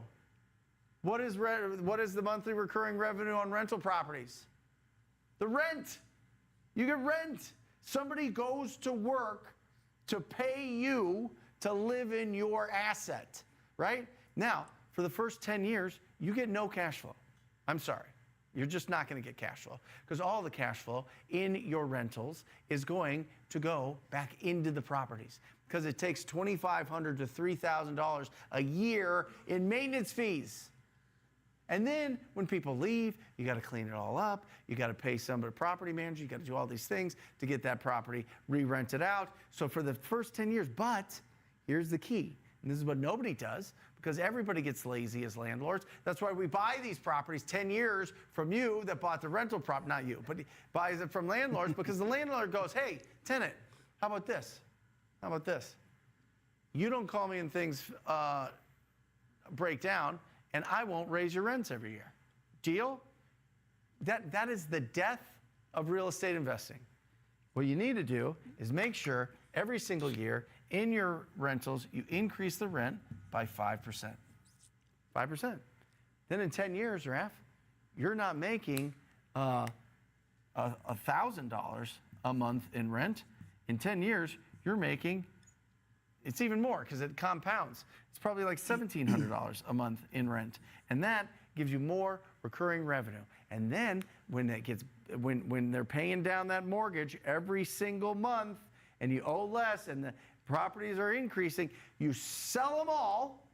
What is the monthly recurring revenue on rental properties? The rent. You get rent. Somebody goes to work to pay you to live in your asset, right? Now, for the first 10 years, you get no cash flow. I'm sorry. You're just not going to get cash flow because all the cash flow in your rentals is going to go back into the properties because it takes $2,500 to $3,000 a year in maintenance fees. And then when people leave, you got to clean it all up. You got to pay somebody, property manager. You got to do all these things to get that property re-rented out. So for the first 10 years, but here's the key, and this is what nobody does because everybody gets lazy as landlords. That's why we buy these properties 10 years from you that bought the rental property, not you, but he buys it from landlords because the landlord goes, hey, tenant, how about this? How about this? You don't call me and things break down, and I won't raise your rents every year. Deal? That is the death of real estate investing. What you need to do is make sure every single year in your rentals, you increase the rent by 5%. 5%. Then in 10 years, Raph, you're not making $1,000 a month in rent, in 10 years, you're making, it's even more because it compounds. It's probably like $1,700 a month in rent. And that gives you more recurring revenue. And then when they're paying down that mortgage every single month and you owe less and the properties are increasing, you sell them all,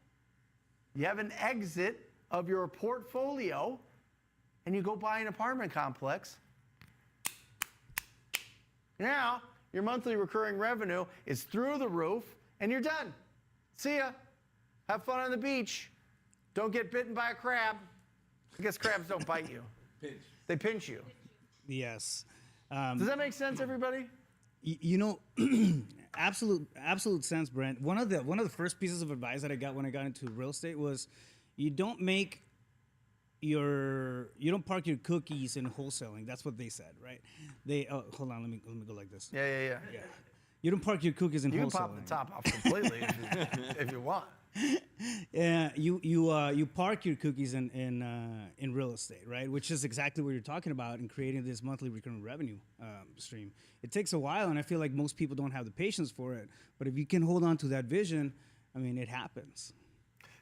you have an exit of your portfolio, and you go buy an apartment complex. Now, your monthly recurring revenue is through the roof, and you're done. See ya. Have fun on the beach. Don't get bitten by a crab. I guess crabs don't bite you. Pinch. They pinch you. Yes. Does that make sense, everybody? You know, absolute sense, Brent. One of the first pieces of advice that I got when I got into real estate was, you don't park your cookies in wholesaling. That's what they said, right? Hold on, let me go like this. Yeah. You don't park your cookies in wholesaling. You can pop the top off completely if you want. Yeah, you park your cookies in real estate, right? Which is exactly what you're talking about in creating this monthly recurring revenue stream. It takes a while, and I feel like most people don't have the patience for it. But if you can hold on to that vision, I mean, it happens.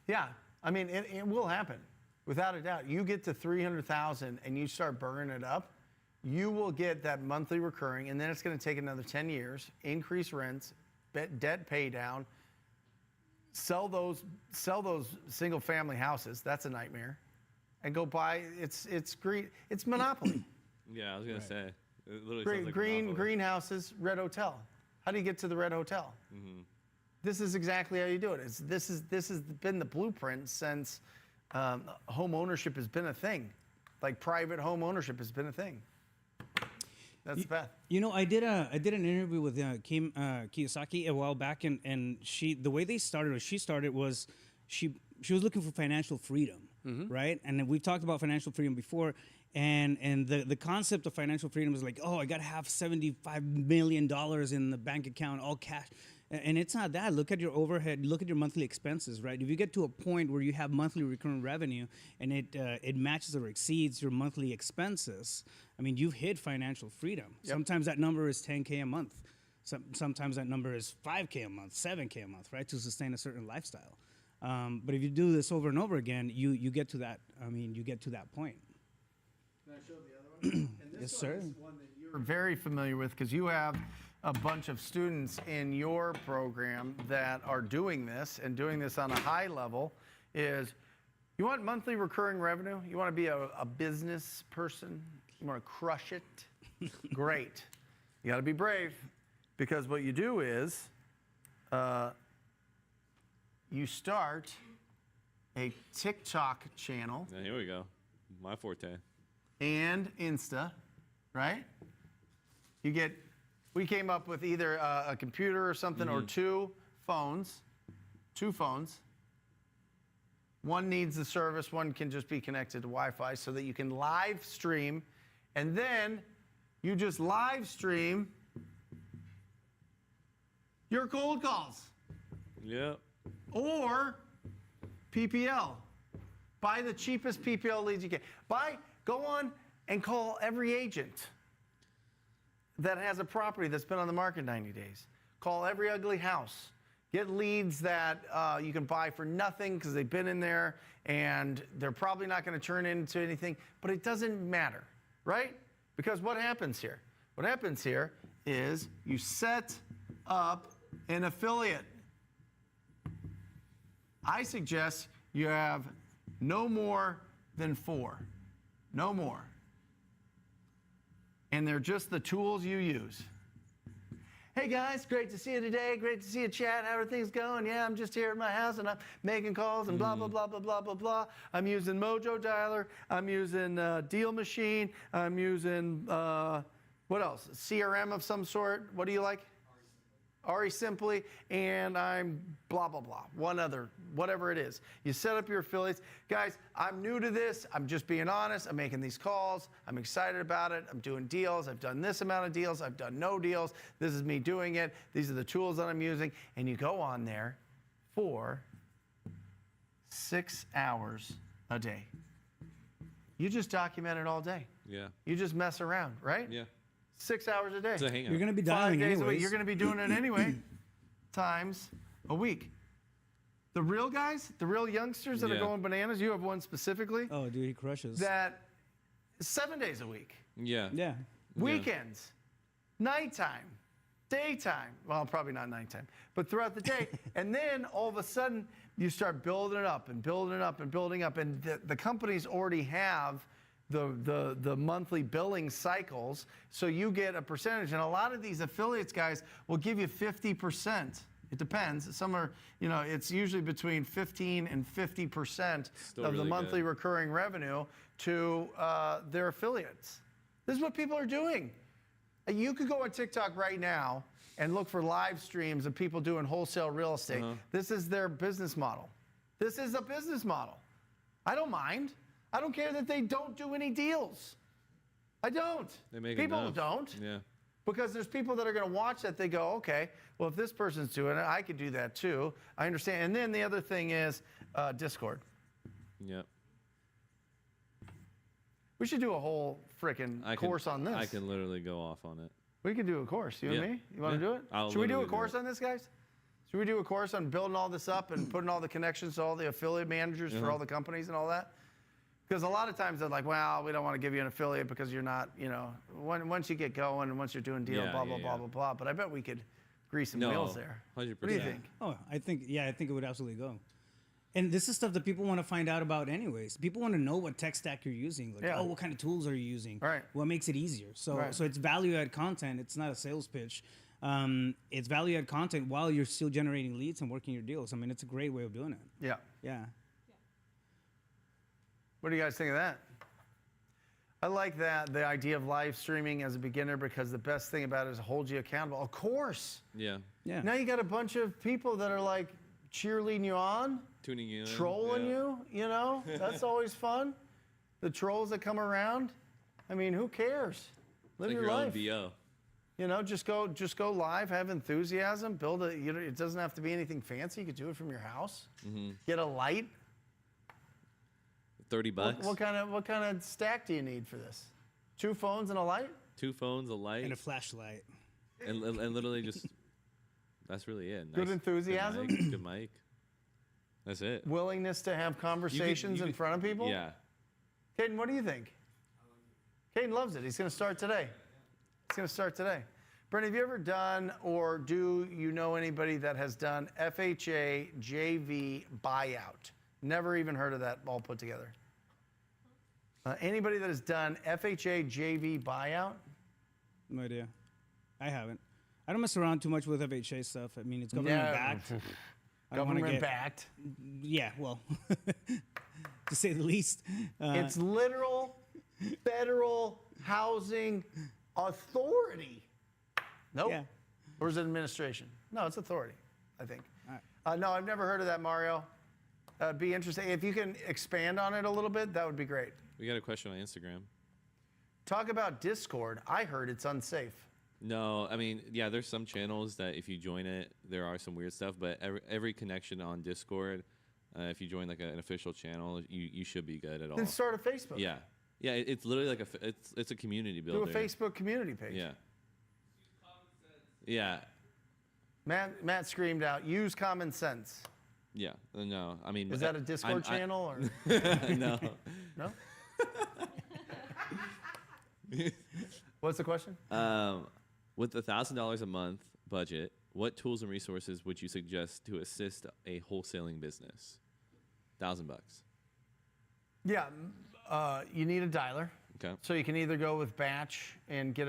Yeah, I mean, it will happen, without a doubt. You get to 300,000 and you start burning it up, you will get that monthly recurring, and then it's going to take another 10 years, increase rents, debt pay down, sell those single family houses. That's a nightmare, and go buy. It's monopoly. Yeah, I was gonna say. It literally sounds like Monopoly. Greenhouses, red hotel. How do you get to the red hotel? Mm-hmm. This is exactly how you do it. This has been the blueprint since home ownership has been a thing. Like private home ownership has been a thing. That's the path. You know, I did an interview with Kim Kiyosaki a while back, and the way they started, or she started, was she was looking for financial freedom, right? And then we've talked about financial freedom before, and the concept of financial freedom is like, oh, I got to have $75 million in the bank account, all cash. And it's not that. Look at your overhead. Look at your monthly expenses, right? If you get to a point where you have monthly recurring revenue and it matches or exceeds your monthly expenses, I mean, you've hit financial freedom. Yep. Sometimes that number is $10K a month. Sometimes that number is $5K a month, $7K a month, right, to sustain a certain lifestyle. But if you do this over and over again, you get to that. I mean, you get to that point. Can I show the other one? And this Yes, sir. is one that you're very familiar with because you have a bunch of students in your program that are doing this and doing this on a high level. Is you want monthly recurring revenue? You want to be a business person? You want to crush it? Great. You got to be brave, because what you do is you start a TikTok channel. Yeah, here we go. My forte. And Insta, right? We came up with either a computer or something, or two phones. One needs the service, one can just be connected to Wi-Fi, so that you can live stream, and then you just live stream your cold calls. Yep. Or PPL. Buy the cheapest PPL leads you can. Go on and call every agent that has a property that's been on the market 90 days. Call every ugly house. Get leads that you can buy for nothing because they've been in there and they're probably not going to turn into anything, but it doesn't matter, right? Because what happens here? What happens here is you set up an affiliate. I suggest you have no more than 4. No more. And they're just the tools you use. Hey guys, great to see you today. Great to see you chat. How are things going? Yeah, I'm just here at my house and I'm making calls and blah, blah, blah, blah, blah, blah, blah. I'm using Mojo Dialer. I'm using Deal Machine. I'm using, what else? CRM of some sort. What do you like? Ari Simply, and I'm blah, blah, blah. One other, whatever it is. You set up your affiliates. Guys, I'm new to this. I'm just being honest. I'm making these calls. I'm excited about it. I'm doing deals. I've done this amount of deals. I've done no deals. This is me doing it. These are the tools that I'm using. And you go on there for 6 hours a day. You just document it all day. Yeah. You just mess around, right? Yeah. 6 hours a day. It's a hangout. You're gonna be 5 dialing days a week. anyways. You're going to be doing it anyway, times a week. The real guys, the real youngsters that are Yeah. going bananas, you have one specifically, Oh, dude, he crushes. that is 7 days a week. Yeah. Yeah. Weekends, nighttime, daytime. Well, probably not nighttime, but throughout the day. And then all of a sudden, you start building it up and building it up and building up. And the companies already have the monthly billing cycles, so you get a percentage. And a lot of these affiliates guys will give you 50%. It depends. Some are, it's usually between 15 and 50% Still of the really monthly good. recurring revenue to their affiliates. This is what people are doing. You could go on TikTok right now and look for live streams of people doing wholesale real estate. This is their business model. This is a business model. I don't mind. I don't care that they don't do any deals. I don't. They make people enough. don't. Yeah. Because there's people that are going to watch that. They go, okay, well, if this person's doing it, I could do that too. I understand. And then the other thing is Discord. Yep. We should do a whole freaking course on this. I can literally go off on it. We could do a course, you Yeah. and me. You want to Yeah. do it? I'll Should we do a literally do course it. on this, guys? Should we do a course on building all this up and putting all the connections to all the affiliate managers for all the companies and all that? Because a lot of times they're like, well, we don't want to give you an affiliate because you're not, once you get going and once you're doing deals, Yeah, blah, blah, yeah, blah, yeah. blah, blah. But I bet we could grease some No, wheels there. 100%. What do you think? Oh, I think it would absolutely go. And this is stuff that people want to find out about anyways. People want to know what tech stack you're using. Like, Yeah. what kind of tools are you using? Right. What makes it easier? So Right. so it's value add content. It's not a sales pitch. It's value add content while you're still generating leads and working your deals. I mean, it's a great way of doing it. Yeah. Yeah. What do you guys think of that? I like that, the idea of live streaming as a beginner, because the best thing about it is it holds you accountable. Of course. Yeah. Yeah. Now you got a bunch of people that are like cheerleading you on, Tuning you in. trolling yeah. you, That's always fun. The trolls that come around. I mean, who cares? Live Like your your own life. VO. Just go live, have enthusiasm, build it doesn't have to be anything fancy. You could do it from your house. Get a light. $30. What kind of stack do you need for this? 2 phones and a light? 2 phones, a light, And a flashlight. and literally just. That's really it. Good enthusiasm? Good mic. That's it. Willingness to have conversations you in could- front of people? Yeah. Caden, what do you think? Caden loves it. He's going to start today. Brent, have you ever done, or do you know anybody that has done FHA JV buyout? Never even heard of that all put together. Anybody that has done FHA JV buyout? No idea. I haven't. I don't mess around too much with FHA stuff. I mean, it's government backed. I don't wanna Government get- backed. Yeah, well, to say the least. It's literal federal housing authority. Nope. Yeah. Or is it administration? No, it's authority, I think. All No, I've never heard of that, Mario. Be interesting. If you can expand on it a little bit, that would be great. We got a question on Instagram. Talk about Discord. I heard it's unsafe. No, I mean, yeah, there's some channels that if you join it, there are some weird stuff, but every connection on Discord, if you join like an official channel, you should be good at all. Then start a Facebook. Yeah. Yeah, it's literally like it's a community Do builder. a Facebook community page. Yeah. Yeah. Matt screamed out, use common sense. Yeah. No, I mean, Is that a Discord I'm- channel or No. no? What's the question? With $1,000 a month budget, what tools and resources would you suggest to assist a wholesaling business? $1,000. Yeah, you need a dialer. Okay. So you can either go with batch and be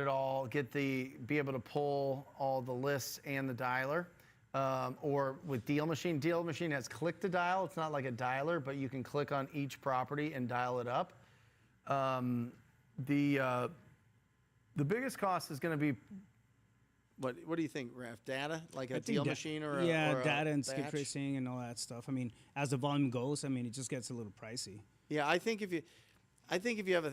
able to pull all the lists and the dialer, or with Deal Machine. Deal Machine has click to dial. It's not like a dialer, but you can click on each property and dial it up. The biggest cost is going to be What do you think, Raf? Data, like I a think deal da- machine or yeah, or a data and skip batch? tracing and all that stuff. I mean, as the volume goes, I mean, it just gets a little pricey. Yeah, I think if you have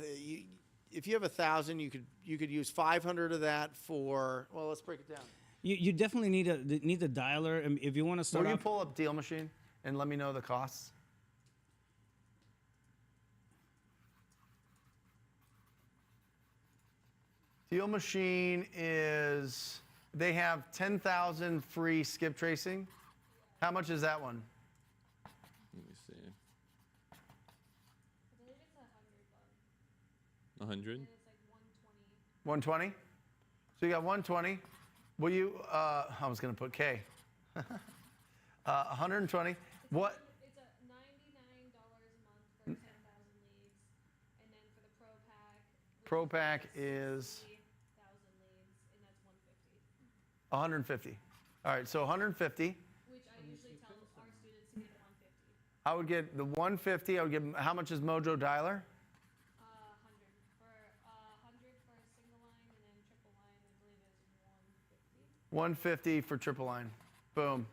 1,000, you could use 500 of that for. Well, let's break it down. You definitely need the dialer. If you want to start Will you off, pull up Deal Machine and let me know the costs? Deal Machine is, they have 10,000 free skip tracing. How much is that one? Let me see. I believe it's $100. 100. And it's like 120. 120? So you got 120. Will you, I was going to put K. 120. What? It's a $99 a month for 10,000 leads, and then for the Pro Pack. Pro Pack is 1,000 leads, and that's 150. 150. All right, so 150. Which I usually tell our students to get 150. I would get the 150. I would give, how much is Mojo Dialer? 100 for a single line, and then triple line, I believe is 150. 150 for triple line. Boom.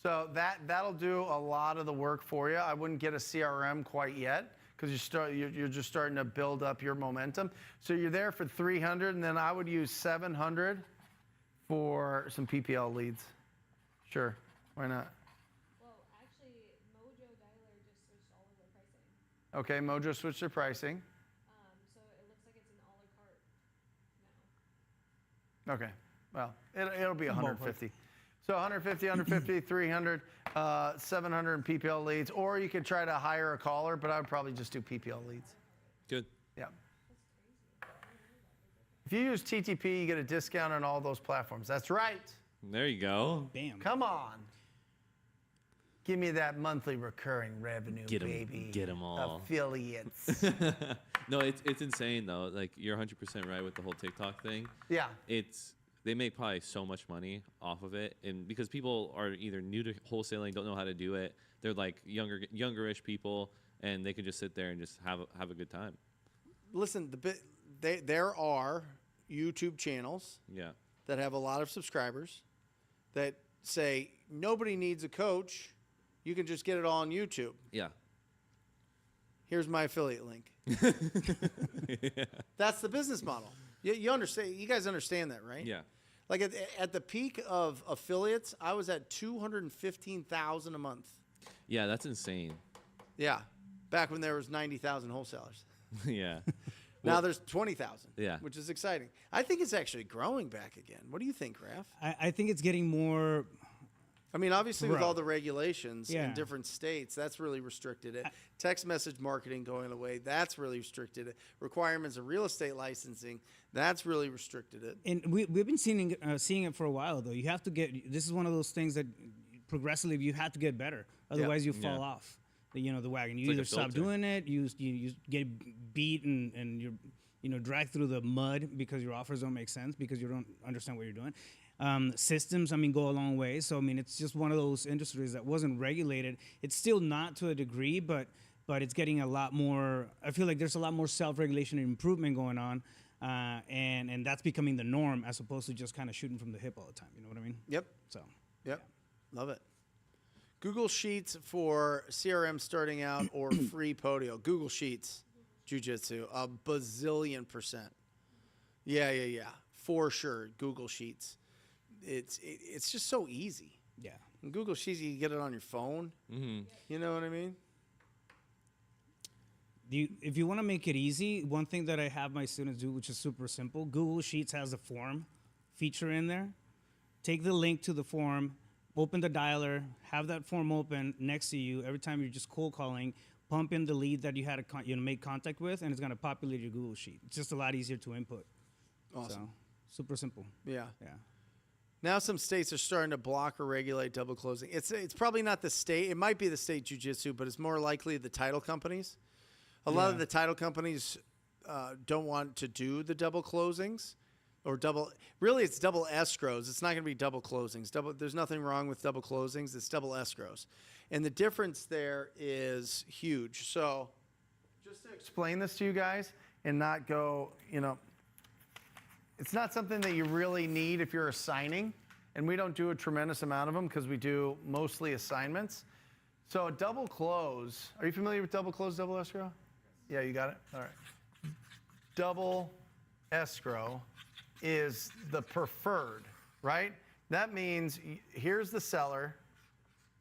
So that'll do a lot of the work for you. I wouldn't get a CRM quite yet because you're just starting to build up your momentum. So you're there for 300, and then I would use 700 for some PPL leads. Sure, why not? Well, actually, Mojo Dialer just switched all of their pricing. Okay, Mojo switched their pricing. So it looks like it's an a la carte now. Okay, well, it'll be 150. So 150, 150, 300, 700 in PPL leads, or you could try to hire a caller, but I would probably just do PPL leads. Good. Yeah. If you use TTP, you get a discount on all those platforms. That's right. There you go. Bam. Come on. Give me that monthly recurring revenue, Get 'em- baby. get 'em all. Affiliates. No, it's insane though. Like you're 100% right with the whole TikTok thing. Yeah. They make probably so much money off of it, and because people are either new to wholesaling, don't know how to do it, they're like youngerish people, and they can just sit there and just have a good time. Listen, there are YouTube channels Yeah. that have a lot of subscribers that say nobody needs a coach. You can just get it all on YouTube. Yeah. Here's my affiliate link. That's the business model. You understand? You guys understand that, right? Yeah. Like at the peak of affiliates, I was at 215,000 a month. Yeah, that's insane. Yeah, back when there was 90,000 wholesalers. Yeah. Now there's 20,000. Yeah. Which is exciting. I think it's actually growing back again. What do you think, Raph? I think it's getting more. I mean, obviously, with Bro. all the regulations in Yeah. different states, that's really restricted it. Text message marketing going away, that's really restricted it. Requirements of real estate licensing, that's really restricted it. And we've been seeing it for a while, though. You have to get. This is one of those things that progressively you have to get better. Otherwise, you fall Yeah. off. The wagon. You like either a stop filter. doing it, you get beat and you're dragged through the mud because your offers don't make sense because you don't understand what you're doing. Systems, go a long way. So it's just one of those industries that wasn't regulated. It's still not to a degree, but it's getting a lot more. I feel like there's a lot more self-regulation and improvement going on, and that's becoming the norm as opposed to just kind of shooting from the hip all the time. You know what I mean? Yep. So. Yep. Love it. Google Sheets for CRM starting out or free Podio. Google Sheets, Jiu-Jitsu, a bazillion %. Yeah. For sure, Google Sheets. It's just so easy. Yeah. In Google Sheets, you can get it on your phone. Mm-hmm. You know what I mean? If you want to make it easy, one thing that I have my students do, which is super simple, Google Sheets has a form feature in there. Take the link to the form, open the dialer, have that form open next to you. Every time you're just cold calling, pump in the lead that you had to make contact with, and it's going to populate your Google Sheet. It's just a lot easier to input. Awesome. So, super simple. Yeah. Yeah. Now some states are starting to block or regulate double closing. It's probably not the state. It might be the state jiu-jitsu, but it's more likely the title companies. A lot of the title companies don't want to do the double closings or double. Really, it's double escrows. It's not going to be double closings. There's nothing wrong with double closings. It's double escrows. And the difference there is huge. So Just to explain this to you guys and not go, it's not something that you really need if you're assigning, and we don't do a tremendous amount of them because we do mostly assignments. So a double close, are you familiar with double close, double escrow? Yeah, you got it? All right. Double escrow is the preferred, right? That means here's the seller,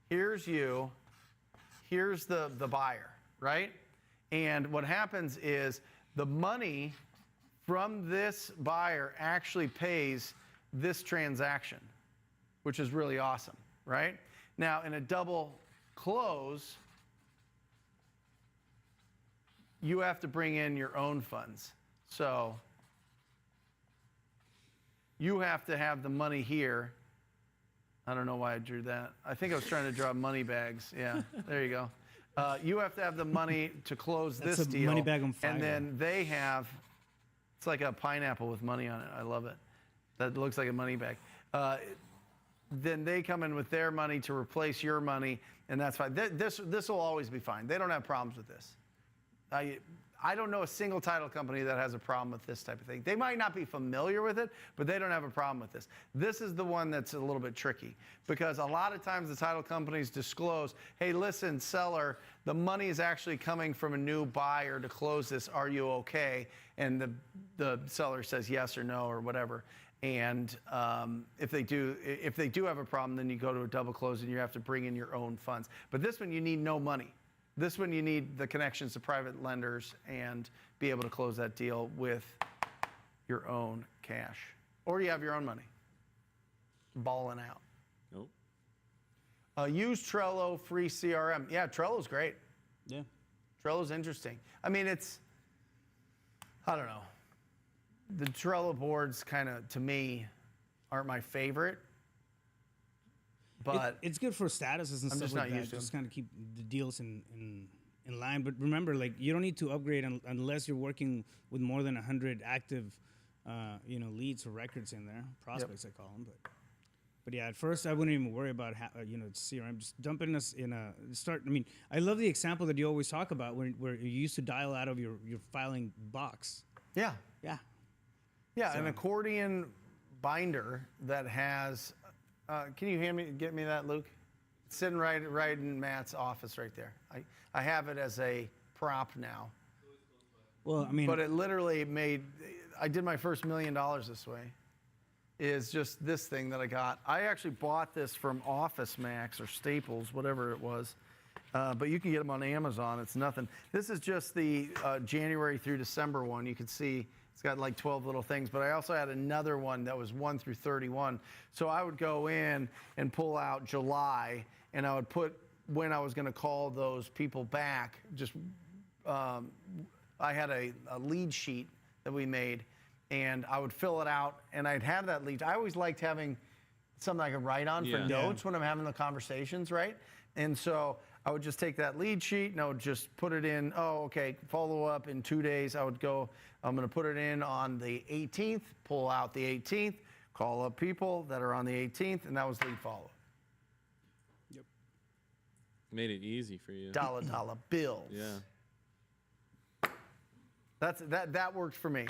here's you, here's the buyer, right? And what happens is the money from this buyer actually pays this transaction, which is really awesome, right? Now, in a double close, you have to bring in your own funds. So you have to have the money here. I don't know why I drew that. I think I was trying to draw money bags. Yeah, there you go. You have to have the money to close That's this a deal. money bag on fire. And then they have, it's like a pineapple with money on it. I love it. That looks like a money bag. Then they come in with their money to replace your money, and that's fine. This will always be fine. They don't have problems with this. I don't know a single title company that has a problem with this type of thing. They might not be familiar with it, but they don't have a problem with this. This is the one that's a little bit tricky because a lot of times the title companies disclose, hey, listen, seller, the money is actually coming from a new buyer to close this. Are you okay? And the seller says yes or no or whatever. And if they do have a problem, then you go to a double close and you have to bring in your own funds. But this one, you need no money. This one, you need the connections to private lenders and be able to close that deal with your own cash. Or you have your own money. Balling out. Nope. Use Trello, free CRM. Yeah, Trello's great. Yeah. Trello's interesting. I mean, I don't know. The Trello boards kind of, to me, aren't my favorite. But it's good for statuses and I'm stuff just like not that. used to Just kind of keep the deals in line. But remember, like, you don't need to upgrade unless you're working with more than 100 active, leads or records in there, prospects I call them. But yeah, at first I wouldn't even worry about CRM. Just dump it in a start. I mean, I love the example that you always talk about where you used to dial out of your filing box. yeah. Yeah. Yeah, So- an accordion binder that has. Can you get me that, Luke? It's sitting right in Matt's office right there. I have it as a prop now. Well, I mean, But it literally made. I did my first $1 million this way. Is just this thing that I got. I actually bought this from Office Max or Staples, whatever it was. But you can get them on Amazon. It's nothing. This is just the January through December one. You can see it's got like 12 little things. But I also had another one that was 1 through 31. So I would go in and pull out July, and I would put when I was going to call those people back. Just I had a lead sheet that we made, and I would fill it out, and I'd have that lead. I always liked having something I could write on for Yeah. notes when I'm having the conversations, right? And so I would just take that lead sheet and I would just put it in, follow up in 2 days. I would go, I'm going to put it in on the 18th, pull out the 18th, call up people that are on the 18th, and that was lead follow. Made it easy for you. Dollar bills. Yeah. That worked for me.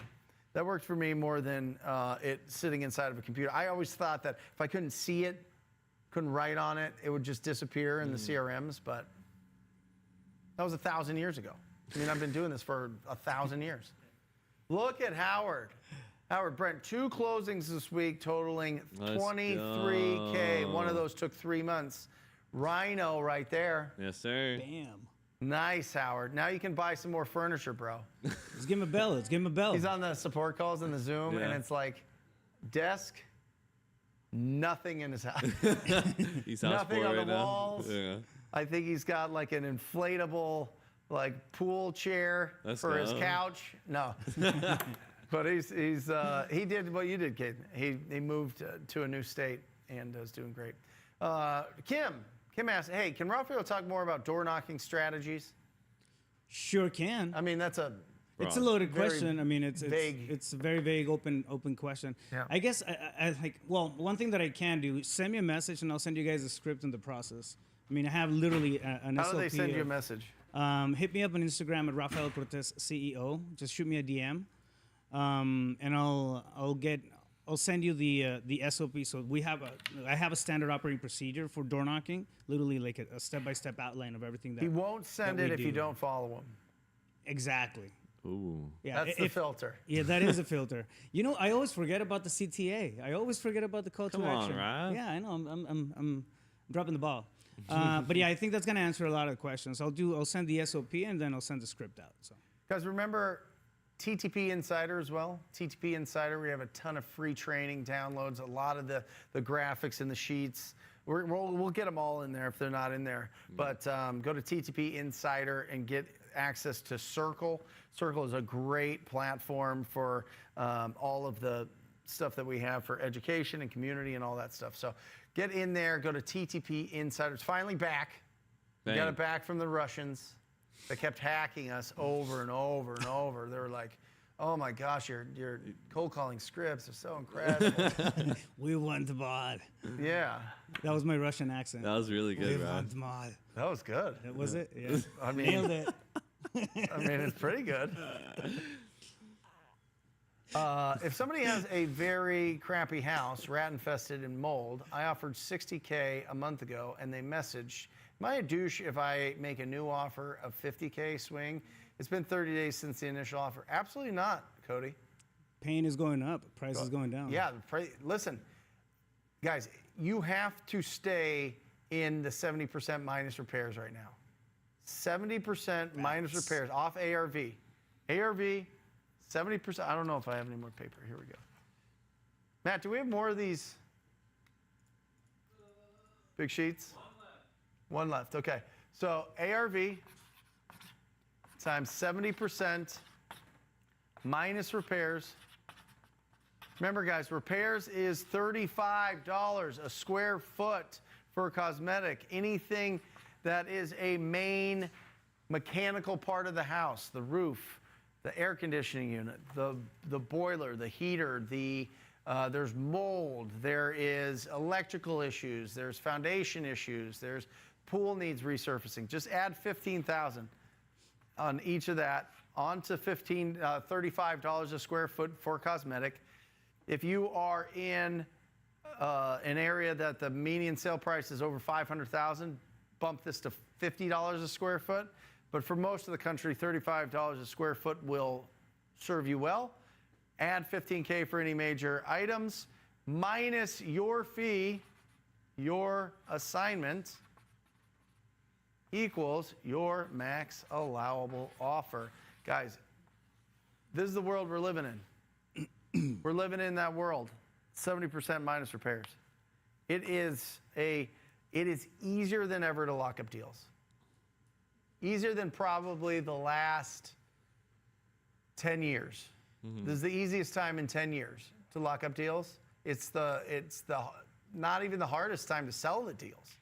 That worked for me more than it sitting inside of a computer. I always thought that if I couldn't see it, couldn't write on it, it would just disappear in the CRMs, but that was 1,000 years ago. I mean, I've been doing this for 1,000 years. Look at Howard. Howard, Brent, 2 closings this week totaling Let's $23K. go. One of those took 3 months. Rhino right there. Yes, sir. bam. Nice, Howard. Now you can buy some more furniture, bro. Let's give him a bell. Let's give him a bell. He's on the support calls in the Zoom, and Yeah. it's like, desk, nothing in his house. He's house Nothing boy on the right now. walls. Yeah. I think he's got like an inflatable, like pool chair Let's for his go. couch. No, but he did what you did, Kate. He moved to a new state and is doing great. Kim asked, hey, can Rafael talk more about door knocking strategies? Sure can. I mean, that's a It's a loaded Very question. I mean, it's vague. it's a very vague, open question. Yeah. I guess I like. Well, one thing that I can do: send me a message, and I'll send you guys a script in the process. I mean, I have literally an SOP. How do they send you a of- message? Hit me up on Instagram at Rafael Cortez CEO. Just shoot me a DM, and I'll send you the SOP. So I have a standard operating procedure for door knocking, literally like a step-by-step outline of everything that He won't send that it we if you do. don't follow him. Exactly. Ooh. Yeah, That's the filter. Yeah, that is a filter. You know, I always forget about the CTA. I always forget about the call Come to on, action. Raph. Yeah, I know. I'm dropping the ball. But yeah, I think that's gonna answer a lot of questions. I'll send the SOP and then I'll send the script out. So Guys, remember, TTP Insider as well. TTP Insider, we have a ton of free training downloads, a lot of the graphics and the sheets. We'll get them all in there if they're not in there. But go to TTP Insider and get access to Circle. Circle is a great platform for all of the stuff that we have for education and community and all that stuff. So get in there, go to TTP Insider. It's finally back. We got it back from the Russians. They kept hacking us over and over and over. They were like, oh my gosh, your cold calling scripts are so incredible. We want mod. Yeah. That was my Russian accent. That was really good, We Ryan. want mod. That was good. Was it? Yeah. I mean, Nailed it. I mean, it's pretty good. If somebody has a very crappy house, rat infested and mold, I offered $60K a month ago, and they messaged, am I a douche if I make a new offer of $50K swing? It's been 30 days since the initial offer. Absolutely not, Cody. Pain is going up. Price is going down. Yeah, listen, guys, you have to stay in the 70% minus repairs right now. 70% minus repairs off ARV. ARV, 70%. I don't know if I have any more paper. Here we go. Matt, do we have more of these big sheets? One left. Okay. So ARV times 70% minus repairs. Remember, guys, repairs is $35 a square foot for a cosmetic. Anything that is a main mechanical part of the house, the roof, the air conditioning unit, the boiler, the heater, there's mold, there is electrical issues, there's foundation issues, there's pool needs resurfacing. Just add $15,000 on each of that onto $35 a square foot for cosmetic. If you are in an area that the median sale price is over $500,000, bump this to $50 a square foot. But for most of the country, $35 a square foot will serve you well. Add $15K for any major items, minus your fee, your assignment equals your max allowable offer. Guys, this is the world we're living in. We're living in that world. 70% minus repairs. It is easier than ever to lock up deals. Easier than probably the last 10 years. This is the easiest time in 10 years to lock up deals. It's the not even the hardest time to sell the deals.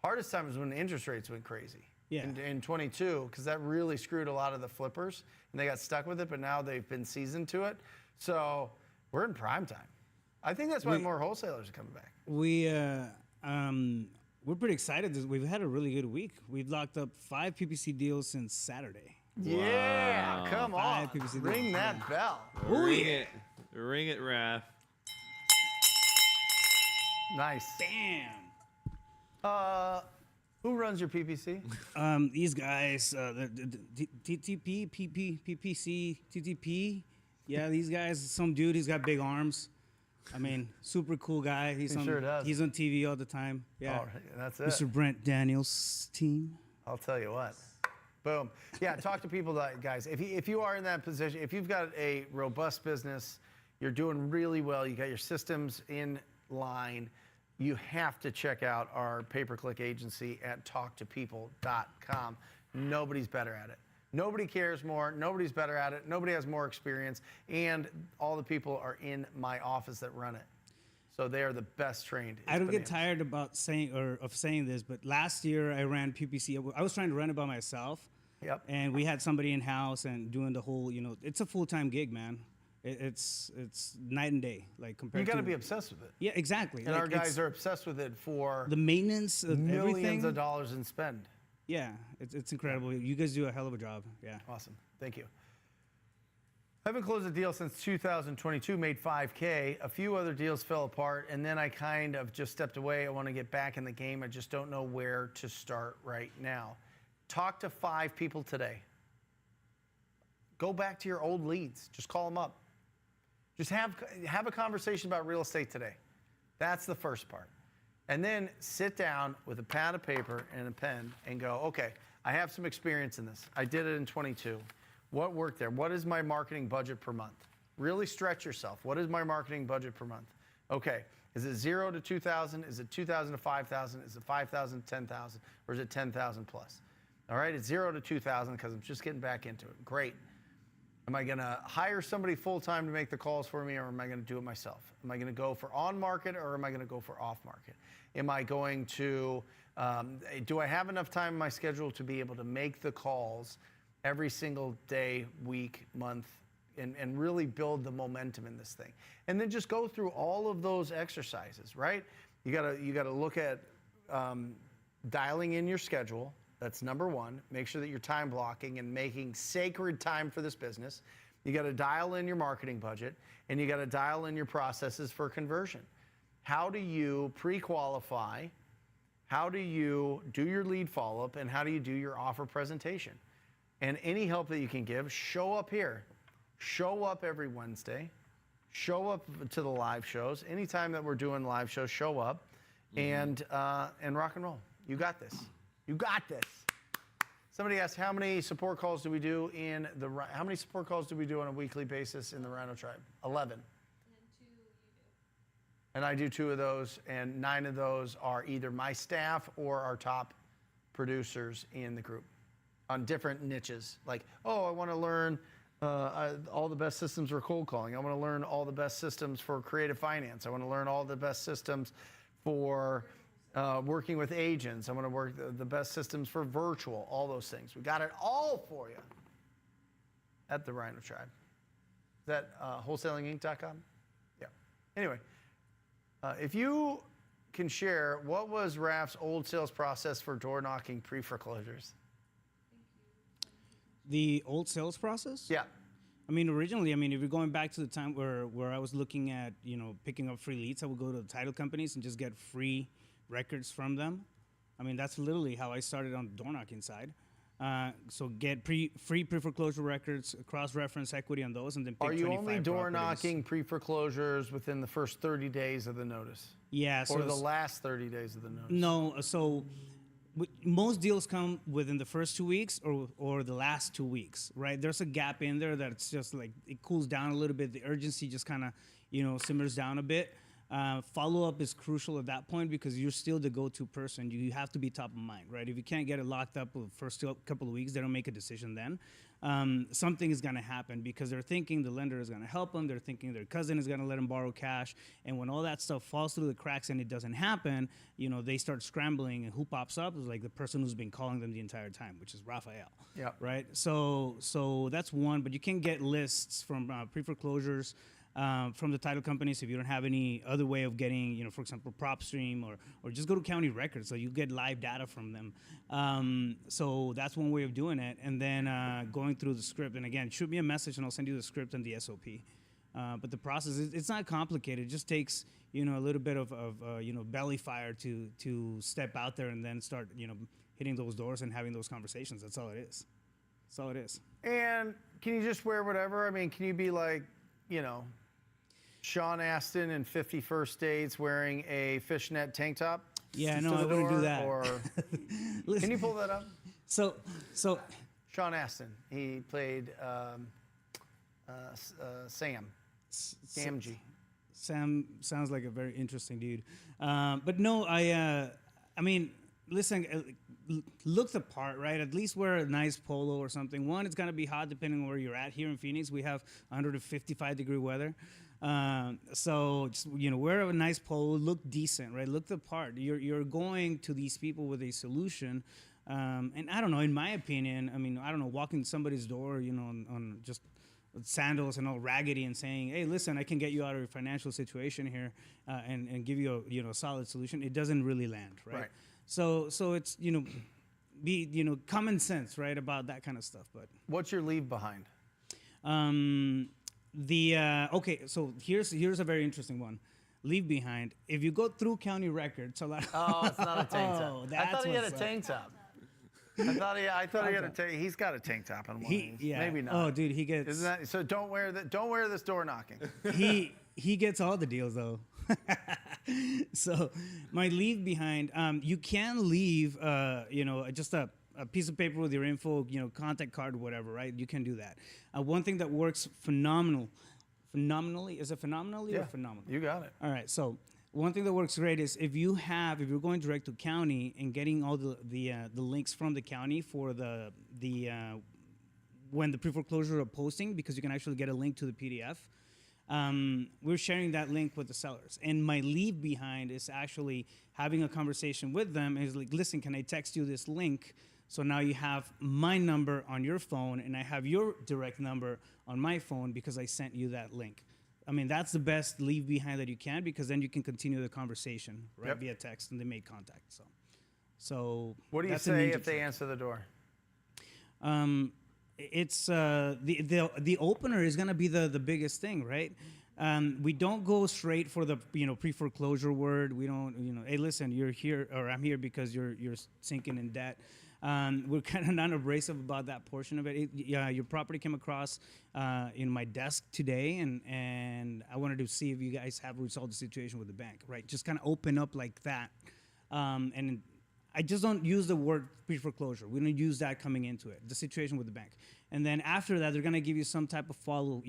Hardest time is when interest rates went crazy. Yeah. In 22, because that really screwed a lot of the flippers, and they got stuck with it, but now they've been seasoned to it. So we're in prime time. I think that's why more wholesalers are coming back. We're pretty excited. We've had a really good week. We've locked up 5 PPC deals since Saturday. Yeah, come on. 5 PPC Ring deals. that bell. Ring it. Ring it, Raph. Nice. Bam. Who runs your PPC? These guys, the TTP, PPC, TTP. Yeah, these guys. Some dude. He's got big arms. I mean, super cool guy. He sure does. He's on TV all the time. Yeah. All right, that's it. Mr. Brent Daniels' team. I'll tell you what. Boom. Yeah, talk to people, guys. If you are in that position, if you've got a robust business, you're doing really well, you got your systems in line, you have to check out our pay-per-click agency at talktopeople.com. Nobody's better at it. Nobody cares more. Nobody's better at it. Nobody has more experience. And all the people are in my office that run it. So they are the best trained. I don't get tired about saying this, but last year I ran PPC. I was trying to run it by myself. Yep. And we had somebody in house and doing the whole, it's a full-time gig, man. It's night and day, like compared You to. got to be obsessed with it. Yeah, exactly. And Like, our guys are obsessed with it for the maintenance of millions everything. of dollars in spend. Yeah, it's incredible. You guys do a hell of a job. Yeah. Awesome. Thank you. I haven't closed a deal since 2022, made 5K. A few other deals fell apart, and then I kind of just stepped away. I want to get back in the game. I just don't know where to start right now. Talk to 5 people today. Go back to your old leads. Just call them up. Just have a conversation about real estate today. That's the first part. And then sit down with a pad of paper and a pen and go, okay, I have some experience in this. I did it in 22. What worked there? What is my marketing budget per month? Really stretch yourself. What is my marketing budget per month? Okay, is it 0 to 2,000? Is it 2,000 to 5,000? Is it 5,000 to 10,000? Or is it 10,000 plus? All right, it's 0 to 2,000 because I'm just getting back into it. Great. Am I going to hire somebody full-time to make the calls for me, or am I going to do it myself? Am I going to go for on-market, or am I going to go for off-market? Am I going to, do I have enough time in my schedule to be able to make the calls every single day, week, month, and really build the momentum in this thing? And then just go through all of those exercises, right? You gotta look at dialing in your schedule. That's number one. Make sure that you're time blocking and making sacred time for this business. You got to dial in your marketing budget, and you got to dial in your processes for conversion. How do you pre-qualify? How do you do your lead follow-up? And how do you do your offer presentation? And any help that you can give, show up here. Show up every Wednesday. Show up to the live shows. Anytime that we're doing live shows, show up and rock and roll. You got this. You got this. Somebody asked, how many support calls do we do how many support calls do we do on a weekly basis in the Rhino Tribe? 11. And then 2 you do. And I do 2 of those, and 9 of those are either my staff or our top producers in the group on different niches. Like, oh, I want to learn all the best systems for cold calling. I want to learn all the best systems for creative finance. I want to learn all the best systems for working with agents. I want to work the best systems for virtual, all those things. We got it all for you at the Rhino Tribe. Is that wholesalinginc.com? Yeah. Anyway, if you can share, what was Raf's old sales process for door knocking pre-foreclosures? The old sales process? Yeah. I mean, originally, if you're going back to the time where I was looking at, picking up free leads, I would go to the title companies and just get free records from them. That's literally how I started on the door knocking side. So get free pre-foreclosure records, cross-reference equity on those, and then pick 25 Are you only door properties. knocking pre-foreclosures within the first 30 days of the notice? Yeah. Or the last 30 days of the notice? No. So most deals come within the first 2 weeks or the last 2 weeks, right? There's a gap in there that's just like, it cools down a little bit. The urgency just kind of, simmers down a bit. Follow-up is crucial at that point because you're still the go-to person. You have to be top of mind, right? If you can't get it locked up the first couple of weeks, they don't make a decision then. Something is going to happen because they're thinking the lender is going to help them. They're thinking their cousin is going to let them borrow cash. And when all that stuff falls through the cracks and it doesn't happen, they start scrambling. And who pops up is like the person who's been calling them the entire time, which is Rafael. Yeah. Right? So that's one. But you can get lists from pre-foreclosures from the title companies if you don't have any other way of getting, for example, PropStream or just go to county records so you get live data from them. So that's one way of doing it. And then going through the script. And again, shoot me a message and I'll send you the script and the SOP. But the process, it's not complicated. It just takes, a little bit of belly fire to step out there and then start, hitting those doors and having those conversations. That's all it is. That's all it is. And can you just wear whatever? Can you be like, Sean Astin in 50 First Dates wearing a fishnet tank top? Yeah, to no, the I wouldn't door? do that. Or can you pull that up? So Sean Astin, he played Sam. Samji. Sam sounds like a very interesting dude. But no, listen, look the part, right? At least wear a nice polo or something. One, it's going to be hot depending on where you're at. Here in Phoenix, we have 155-degree weather. So just, wear a nice polo, look decent, right? Look the part. You're going to these people with a solution. And I don't know, in my opinion, walking somebody's door, on just sandals and all raggedy and saying, hey, listen, I can get you out of your financial situation here and give you a solid solution. It doesn't really land, right? So it's, be, common sense, right, about that kind of stuff. But what's your leave behind? Okay, so here's a very interesting one. Leave behind. If you go through county records, a lot. Oh, it's not a tank top. I thought he had a what's up. tank top. I thought he had a tank. He's got a tank top on one. Yeah. Maybe not. Oh, dude, he gets. Isn't that so? Don't wear this door knocking. He gets all the deals though. So my leave behind. You can leave. Just a a piece of paper with your info, contact card, whatever, right? You can do that. One thing that works phenomenally, is it phenomenally or phenomenal? You got it. All right, so one thing that works great is if you're going direct to county and getting all the links from the county for the when the pre-foreclosure are posting, because you can actually get a link to the PDF. We're sharing that link with the sellers, and my leave behind is actually having a conversation with them. Is like, listen, can I text you this link? So now you have my number on your phone, and I have your direct number on my phone because I sent you that link. I mean, that's the best leave behind that you can, because then you can continue the conversation via text, and they make contact. So What do you that's a say ninja if they trick. answer the door? It's the opener is gonna be the biggest thing, right? We don't go straight for the pre-foreclosure word. We don't hey, listen, you're here, or I'm here because you're sinking in debt. We're kind of non-abrasive about that portion of it. Your property came across in my desk today, and I wanted to see if you guys have resolved the situation with the bank, right? Just kind of open up like that, and I just don't use the word pre-foreclosure. We don't use that coming into it, the situation with the bank. And then after that, they're gonna give you some type of follow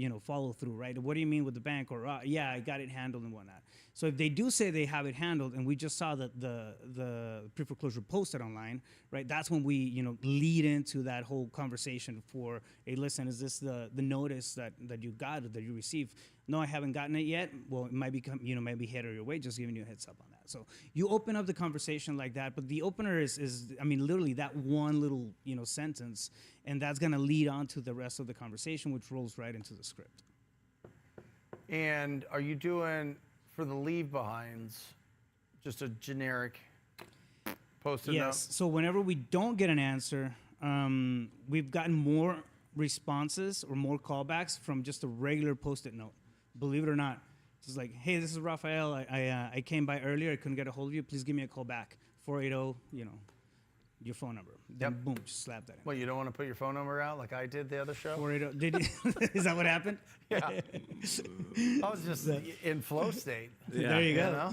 through, right? What do you mean with the bank? Or yeah, I got it handled and whatnot. So if they do say they have it handled, and we just saw that the pre-foreclosure posted online, right? That's when we lead into that whole conversation for, hey, listen, is this the notice that you got or that you received? No, I haven't gotten it yet. Well, it might be maybe headed your way. Just giving you a heads up on that. So you open up the conversation like that, but the opener is I mean, literally that one little sentence, and that's gonna lead on to the rest of the conversation, which rolls right into the script. And are you doing, for the leave behinds, just a generic post-it note? Yes. So whenever we don't get an answer, we've gotten more responses or more callbacks from just a regular post-it note. Believe it or not, just like, hey, this is Rafael. I came by earlier. I couldn't get a hold of you. Please give me a call back. 480, your phone number. Then boom, just slap that in. Well, you don't want to put your phone number out like I did the other show? 480. Did you, is that what happened? Yeah. I was just in flow state. There you go.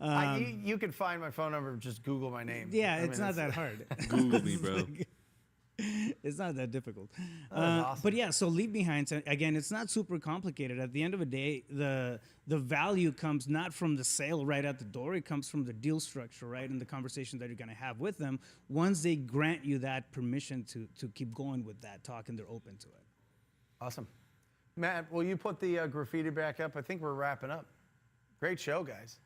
know? You can find my phone number, just Google my name. Yeah, it's not that hard. Google me, bro. It's not that difficult. Awesome. But yeah, so leave behinds, again, it's not super complicated. At the end of the day, the value comes not from the sale right at the door. It comes from the deal structure, right, and the conversation that you're going to have with them once they grant you that permission to keep going with that talk and they're open to it. Awesome. Matt, will you put the graffiti back up? I think we're wrapping up. Great show, guys.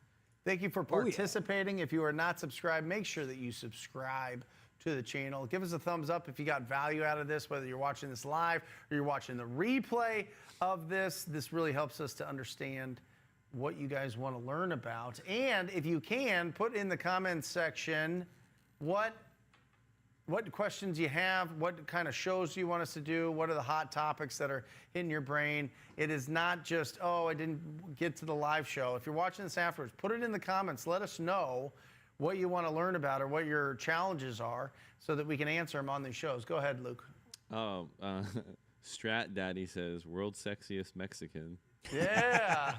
Thank you for participating. If you are not subscribed, make sure that you subscribe to the channel. Give us a thumbs up if you got value out of this, whether you're watching this live or you're watching the replay of this. This really helps us to understand what you guys want to learn about. And if you can, put in the comments section what questions you have, what kind of shows you want us to do, what are the hot topics that are in your brain. It is not just, oh, I didn't get to the live show. If you're watching this afterwards, put it in the comments. Let us know what you want to learn about or what your challenges are so that we can answer them on these shows. Go ahead, Luke. Oh, Strat Daddy says, world's sexiest Mexican. Yeah.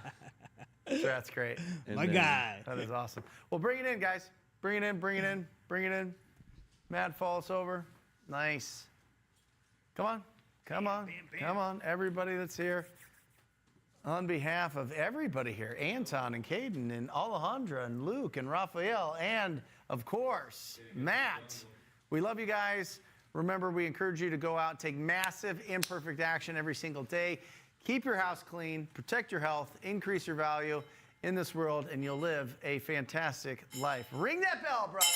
That's great. And My then- guy. That is awesome. Well, bring it in, guys. Bring it in, bring it in, bring it in. Matt, fall us over. Nice. Come on. Come on. Come on, everybody that's here. On behalf of everybody here, Anton and Caden and Alejandra and Luke and Rafael and, of course, Matt. We love you guys. Remember, we encourage you to go out and take massive imperfect action every single day. Keep your house clean, protect your health, increase your value in this world, and you'll live a fantastic life. Ring that bell, brother.